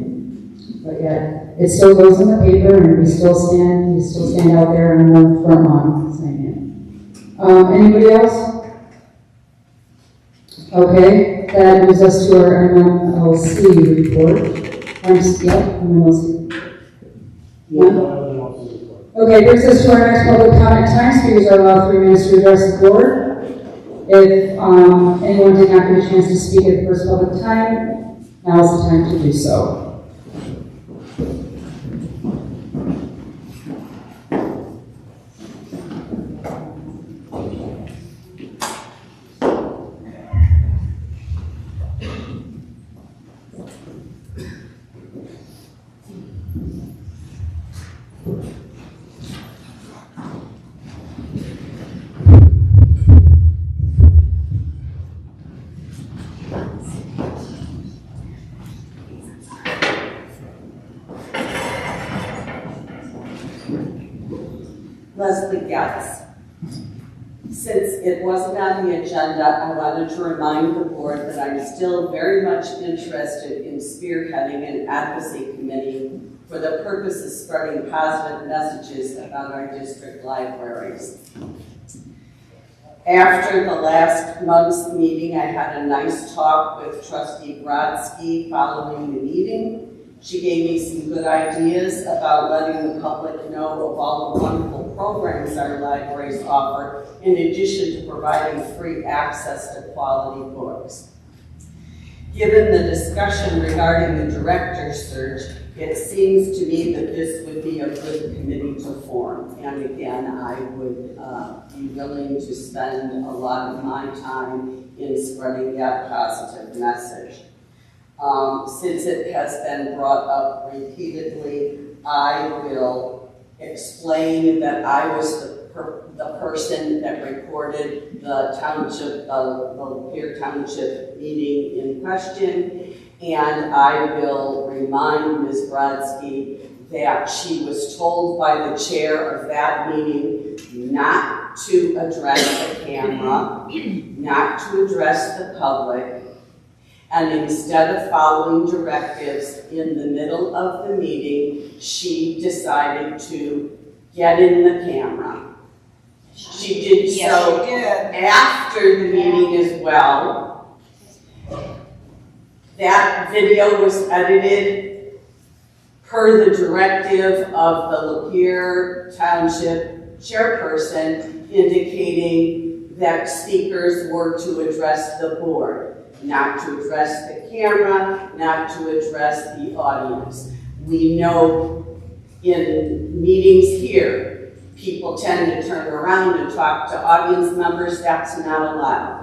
But yet, it still goes in the paper and we still stand out there on the front lawn saying it. Anybody else? Okay, that moves us to our MMLC report. MMLC. Okay, brings us to our next public comment time. Speakers are allowed 3 minutes to address the board. If anyone did not get a chance to speak at the first public time, now is the time to do so. Yes. Since it wasn't on the agenda, I wanted to remind the board that I'm still very much interested in spearheading an advocacy committee for the purpose of spreading positive messages about our district libraries. After the last month's meeting, I had a nice talk with Trustee Brotzke following the meeting, She gave me some good ideas about letting the public know of all the wonderful programs our libraries offer, in addition to providing free access to quality books. Given the discussion regarding the director's search, it seems to me that this would be a good committee to form. And again, I would be willing to spend a lot of my time in spreading that positive message. Since it has been brought up repeatedly, I will explain that I was the person that recorded the township, the Lapeer Township meeting in question, and I will remind Ms. Brotzke that she was told by the chair of that meeting not to address the camera, not to address the public, and instead of following directives in the middle of the meeting, she decided to get in the camera. She did so after the meeting as well. That video was edited per the directive of the Lapeer Township chairperson, indicating that speakers were to address the board, not to address the camera, not to address the audience. We know in meetings here, people tend to turn around and talk to audience members. That's not allowed.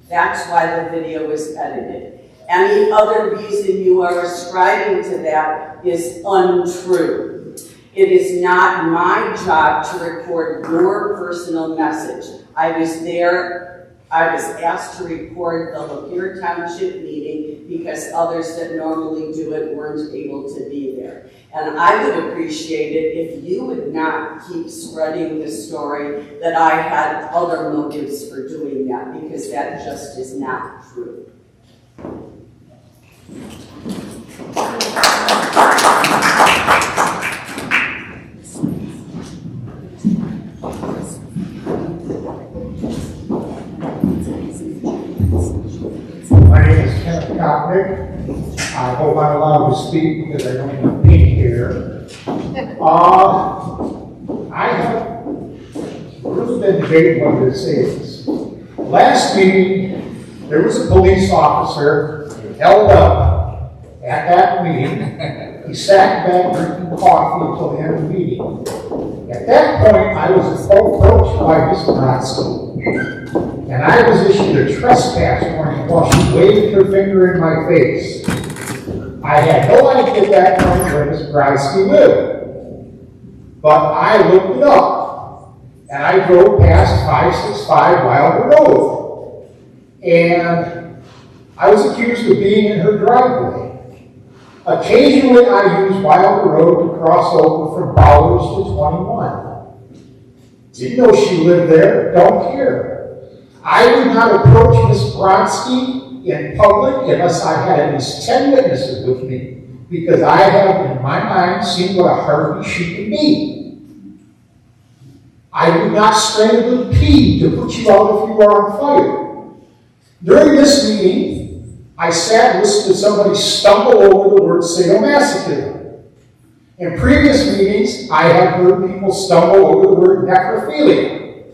That's why the video is edited. Any other reason you are ascribing to that is untrue. It is not my job to record your personal message. I was asked to record the Lapeer Township meeting because others that normally do it weren't able to be there. And I would appreciate it if you would not keep spreading the story that I had other motives for doing that, because that just is not true. My name is Kenneth Kopnick. I hope I'm allowed to speak because I don't have pink here. I have really been debating what this is. Last meeting, there was a police officer held up at that meeting. He sat back drinking coffee until the end of the meeting. At that point, I was approached by Ms. Brotzke, and I was issued a trespass warning while she waved her finger in my face. I had no idea at that point where Ms. Brotzke lived, but I looked it up, and I drove past 565 Wilder Road, and I was accused of being in her driveway. Occasionally, I use Wilder Road to cross over from Bowers to 21. Didn't know she lived there, don't care. I would not approach Ms. Brotzke in public unless I had at least 10 witnesses with me, because I have, in my mind, seen what a harpy she can be. I would not strangely pee to put you out if you are on fire. During this meeting, I sat and listened to somebody stumble over the word sadomasochism. In previous meetings, I have heard people stumble over the word necrophilia.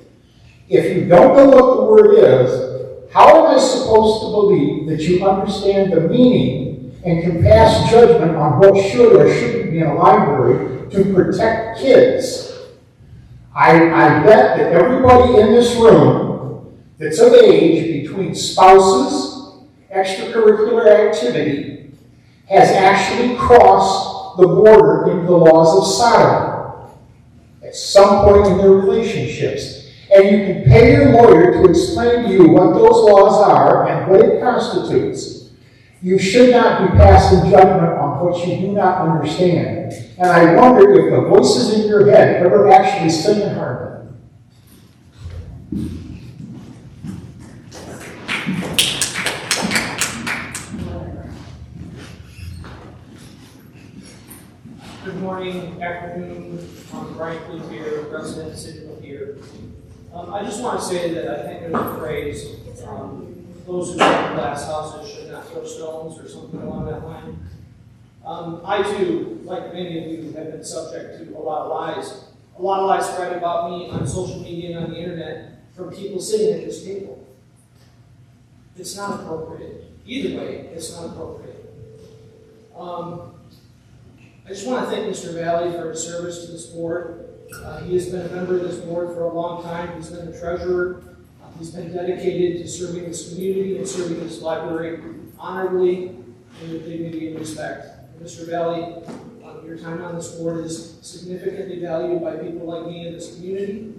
If you don't know what the word is, how am I supposed to believe that you understand the meaning and can pass judgment on what should or shouldn't be in a library to protect kids? I bet that everybody in this room that's of age between spouses, extracurricular activity, has actually crossed the border into the laws of sodomy at some point in their relationships. And you can pay your lawyer to explain to you what those laws are and what it constitutes. You should not be passing judgment on what you do not understand. And I wonder if the voices in your head ever actually sing in harmony. Good morning, afternoon. I'm Brian Lapeer, resident of the city of Lapeer. I just want to say that I think there's a phrase, those who live in glass houses should not throw stones or something along that line. I too, like many of you, have been subject to a lot of lies. A lot of lies spread about me on social media and on the internet from people sitting at this table. It's not appropriate. Either way, it's not appropriate. I just want to thank Mr. Valle for his service to this board. He has been a member of this board for a long time. He's been the treasurer. He's been dedicated to serving this community and serving this library honorably and with dignity and respect. And Mr. Valle, your time on this board is significantly valued by people like me in this community.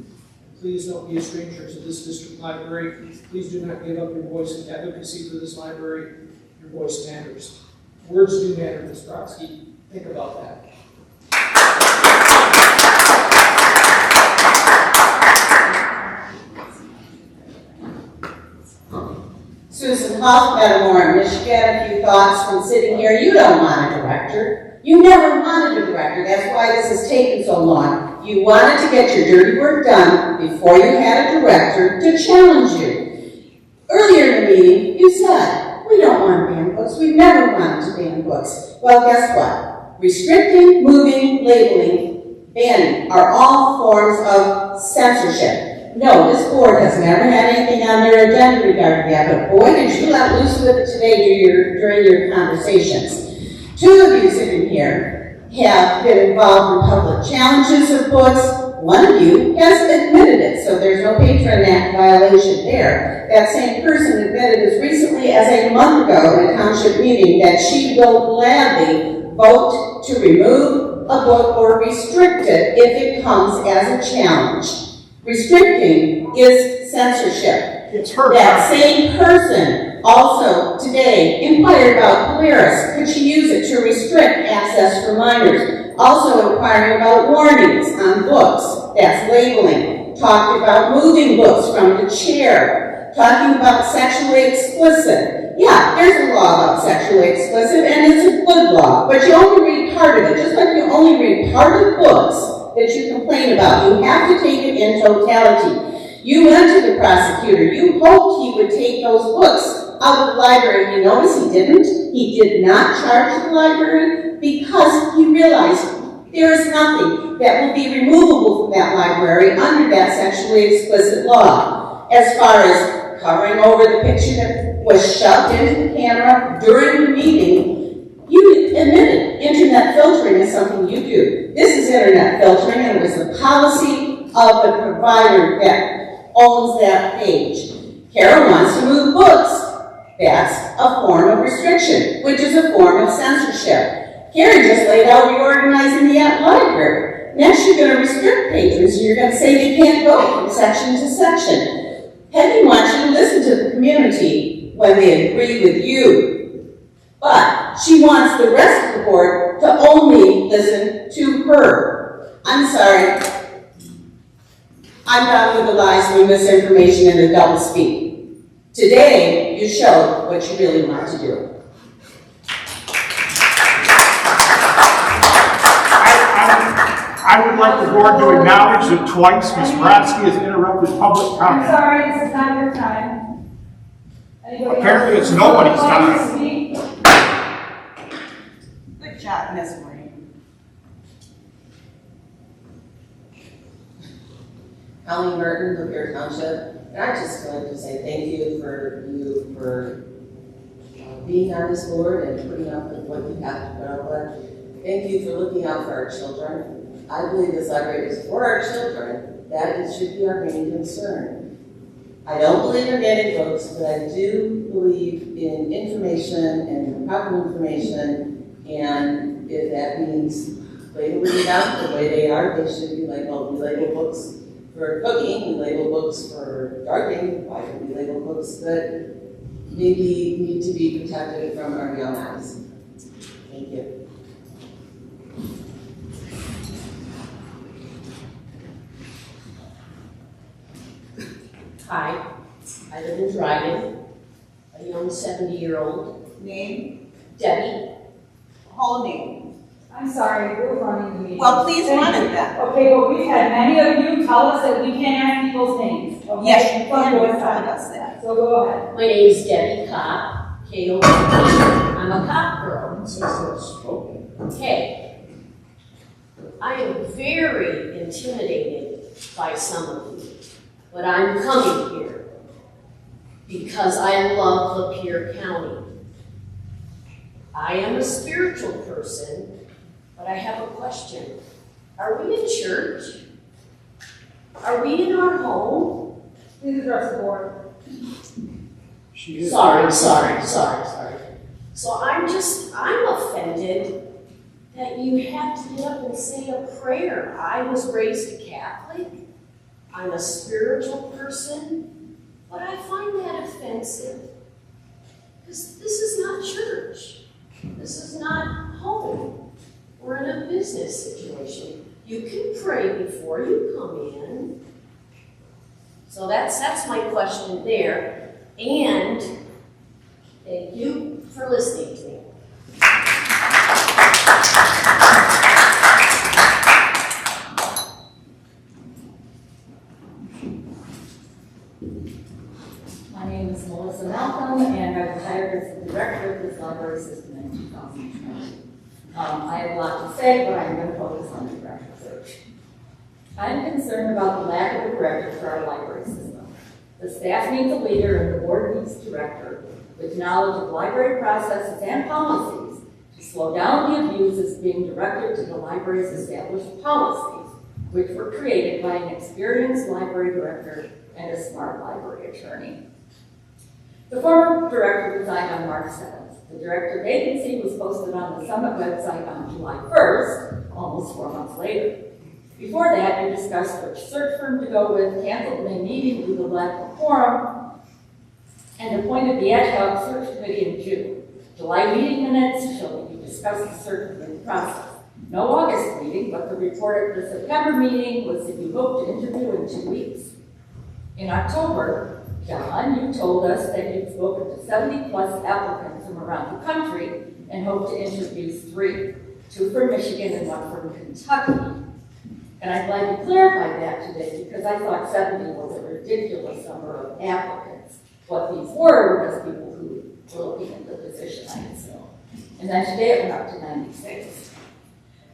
Please don't be a stranger to this district library. Please do not give up your voice in advocacy for this library. Your voice matters. Words do matter, Ms. Brotzke. Think about that. Susan Huff, Metamora, Michigan. A few thoughts from sitting here. You don't want a director. You never wanted a director. That's why this has taken so long. You wanted to get your dirty work done before you had a director to challenge you. Earlier in the meeting, you said, we don't want to ban books. We've never wanted to ban books. Well, guess what? Restricting, moving, labeling, banning are all forms of censorship. No, this board has never had anything on their agenda regarding that, but boy, did you let loose with it today during your conversations. Two of you sitting here have been involved in public challenges of books. One of you has admitted it, so there's no Patron Act violation there. That same person admitted as recently as a month ago in a township meeting that she will gladly vote to remove a book or restrict it if it comes as a challenge. Restricting is censorship. It's her That same person also today inquired about Polaris. Could she use it to restrict access for minors? Also inquiring about warnings on books. That's labeling. Talked about moving books from the chair. Talking about sexually explicit. Yeah, there's a law about sexually explicit, and it's a good law, but you only read part of it. Just like you only read part of books that you complain about. You have to take it in totality. You went to the prosecutor. You hoped he would take those books out of the library. You notice he didn't. He did not charge the library because he realized there is nothing that will be removable from that library under that sexually explicit law. As far as covering over the picture that was shoved into the camera during the meeting, you admitted internet filtering is something you do. This is internet filtering, and it was the policy of the provider that owns that page. Kara wants to move books. That's a form of restriction, which is a form of censorship. Karen just laid out reorganizing the library. Next, you're going to restrict patrons, and you're going to say they can't go from section to section. Peggy wants you to listen to the community when they agree with you. But she wants the rest of the board to only listen to her. I'm sorry. I'm done with the lies and the misinformation and the double speak. Today, you showed what you really want to do. I would like the board to acknowledge that twice Ms. Brotzke has interrupted public comment. I'm sorry, this is not your time. Anybody Apparently else? it's nobody's time. Speak? Good job, Ms. Maureen. Colleen Merton, Lapeer Township, and I just wanted to say thank you for being on this board and putting up with what you have to put up with. Thank you for looking out for our children. I believe this library is for our children. That should be our main concern. I don't believe in banning books, but I do believe in information and proper information, and if that means labeling it out the way they are, they should be labeled. We label books for cooking, we label books for gardening, why don't we label books that maybe need to be protected from our young eyes? Thank you. Hi, I live in Dryden, a young 70-year-old. Name? Debbie. Whole name. I'm sorry, we're running the meeting. Well, please run it then. Okay, but we've had many of you tell us that we can't ask people's names. Okay? Yes, you can. So go You ahead. told us that. So go ahead. My name's Debbie Kopp, K-O-P-P. I'm a Kopp girl. It says that's spoken. Okay. I am very intimidated by some of you, but I'm coming here because I love Lapeer County. I am a spiritual person, but I have a question. Are we in church? Are we in our home? Please address the board. Sorry. So I'm offended that you have to get up and say a prayer. I was raised a Catholic. I'm a spiritual person, but I find that offensive because this is not church. This is not home. We're in a business situation. You can pray before you come in. So that's my question there. And thank you for listening to me. My name is Melissa Malcolm, and I retired as the director of this library system in 2020. I have a lot to say, but I'm going to focus on the director search. I'm concerned about the lack of a director for our library system. The staff needs a leader, and the board needs a director with knowledge of library processes and policies to slow down the abuses being directed to the library's established policies, which were created by an experienced library director and a smart library attorney. The former director resigned on March 7th. The director vacancy was posted on the Summit website on July 1st, almost 4 months later. Before that, you discussed which search firm to go with, canceled the meeting due to lack of quorum, and appointed the ad hoc search committee in June. July meeting minutes show that you discussed the search committee process. No August meeting, but the report at the September meeting was that you hoped to interview in 2 weeks. In October, John, you told us that you'd spoken to 70+ applicants from around the country and hoped to interview 3, 2 from Michigan and 1 from Kentucky. And I'm glad you clarified that today because I thought 70 was a ridiculous number of applicants. What these were was people who were looking at the position, I assume. And then today it went up to 96.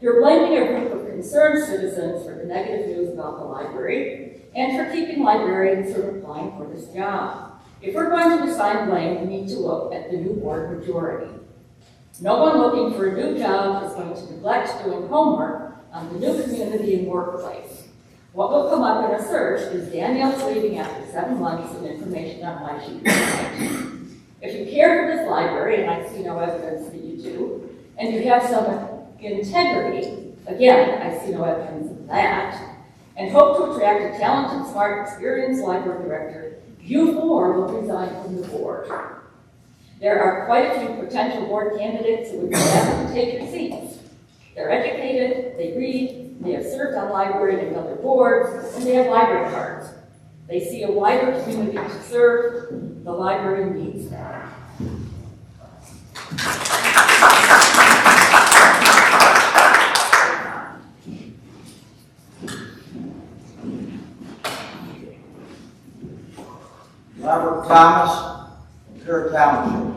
You're blaming a group of concerned citizens for the negative news about the library and for keeping librarians from applying for this job. If we're going to assign blame, we need to look at the new board majority. No one looking for a new job is going to neglect doing homework on the new community and workplace. What will come up in a search is Danielle's leaving after 7 months and information on why she resigned. If you care for this library, and I see no evidence that you do, and you have some integrity, again, I see no evidence of that, and hope to attract a talented, smart, experienced library director, you 4 will resign from the board. There are quite a few potential board candidates who would be happy to take your seats. They're educated, they read, they have served on library and other boards, and they have library cards. They see a wider community to serve. The library needs that. Robert Thomas, Lapeer Township.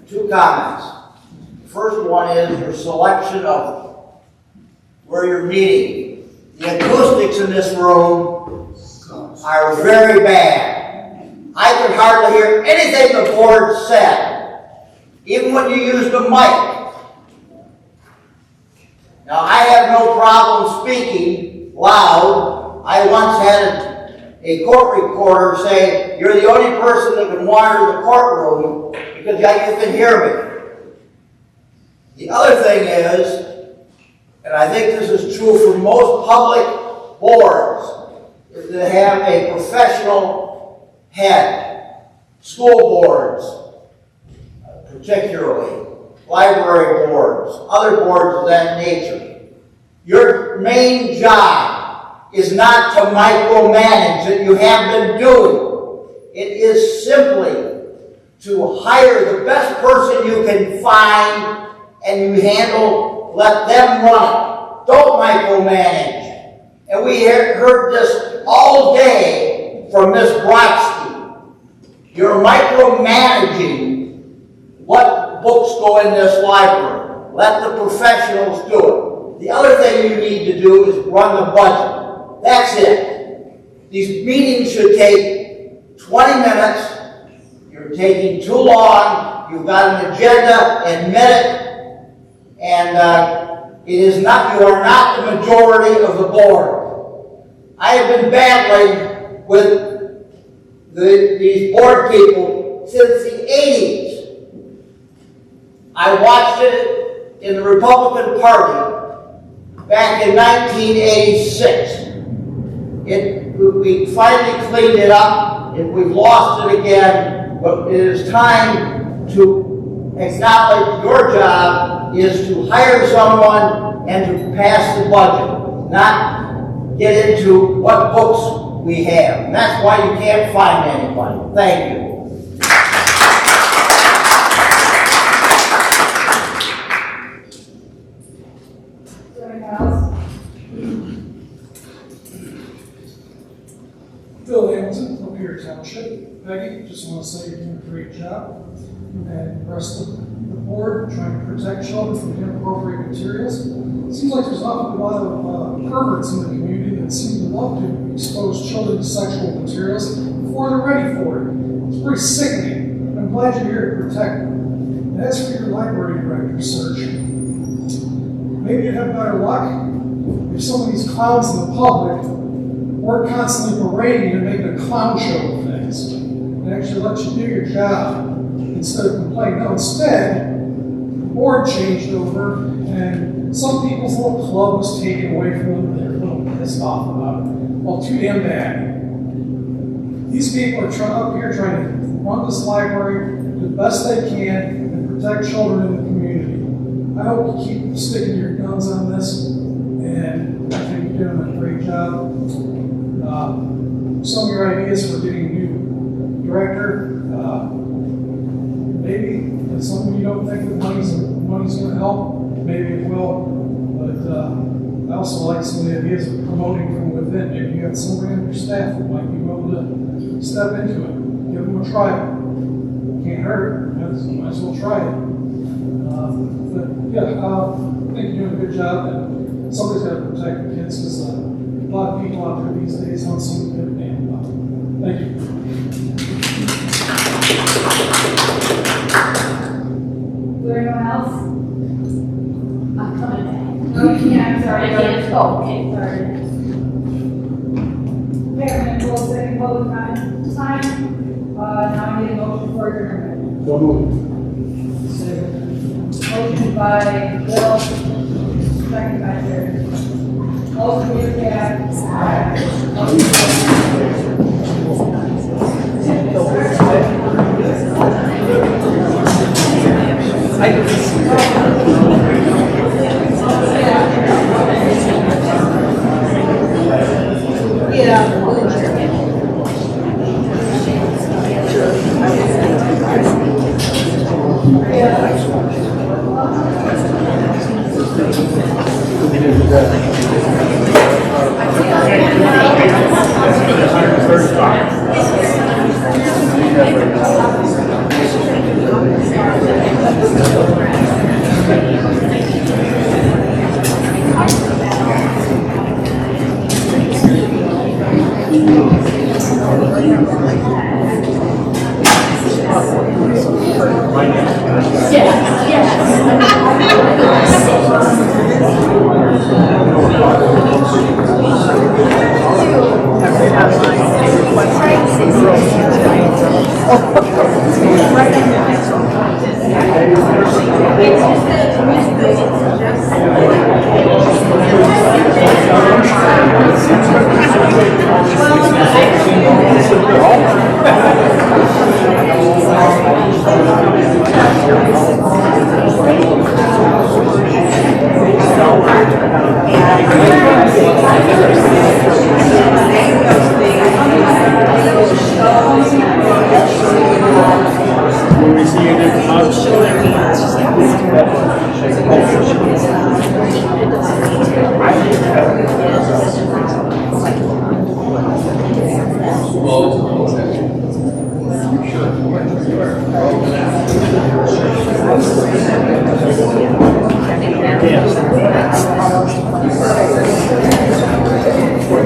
2 comments. The first one is your selection of where you're meeting. The acoustics in this room are very bad. I could hardly hear anything the board said, even when you used the mic. Now, I have no problem speaking loud. I once had a court reporter say, "You're the only person that can wander the courtroom because you can hear me." The other thing is, and I think this is true for most public boards, is to have a professional head. School boards, particularly, library boards, other boards of that nature. Your main job is not to micromanage that you have been doing. It is simply to hire the best person you can find and you let them run it. Don't micromanage. And we heard this all day from Ms. Brotzke. You're micromanaging what books go in this library. Let the professionals do it. The other thing you need to do is run the budget. That's it. These meetings should take 20 minutes. You're taking too long. You've got an agenda, admit it. And it is not, you are not the majority of the board. I have been battling with these board people since the 80s. I watched it in the Republican Party back in 1986. We finally cleaned it up, and we've lost it again, but it is time to acknowledge your job is to hire someone and to pass the budget, not get into what books we have. And that's why you can't find anybody. Thank you. Bill Hamilton, Lapeer Township. Peggy, just want to say you're doing a great job. And the rest of the board, trying to protect children from inappropriate materials. It seems like there's often a lot of perverts in the community that seem to love to expose children to sexual materials before they're ready for it. It's pretty sickening. I'm glad you're here to protect them. And as for your library director search, maybe you'd have better luck if some of these clowns in the public weren't constantly berating you and making a clown show of things. And actually let you do your job instead of complaining. No, instead, the board changed over and some people's little club was taken away from them and they're a little pissed off about it. Well, too damn bad. These people are up here trying to run this library, do the best they can, and protect children in the community. I hope you keep sticking your guns on this, and I think you're doing a great job. Some of your ideas for getting a new director, maybe some of you don't think that money's going to help. Maybe it will, but I also like some of the ideas of promoting from within. Maybe you got somebody on your staff that might be willing to step into it. Give them a try. Can't hurt. Might as well try it. But yeah, I think you're doing a good job, and somebody's got to protect the kids because a lot of people out there these days don't seem to give a damn about it. Thank you. Is there anyone else? I'm coming back. Oh, yeah, I'm sorry. I can't. Oh, okay, sorry. Okay, I'm going to close second public comment time. Now I need a motion for adjournment. Don't move. Motion by Bill, second by Jerry. All in favor, say aye.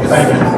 Thank you.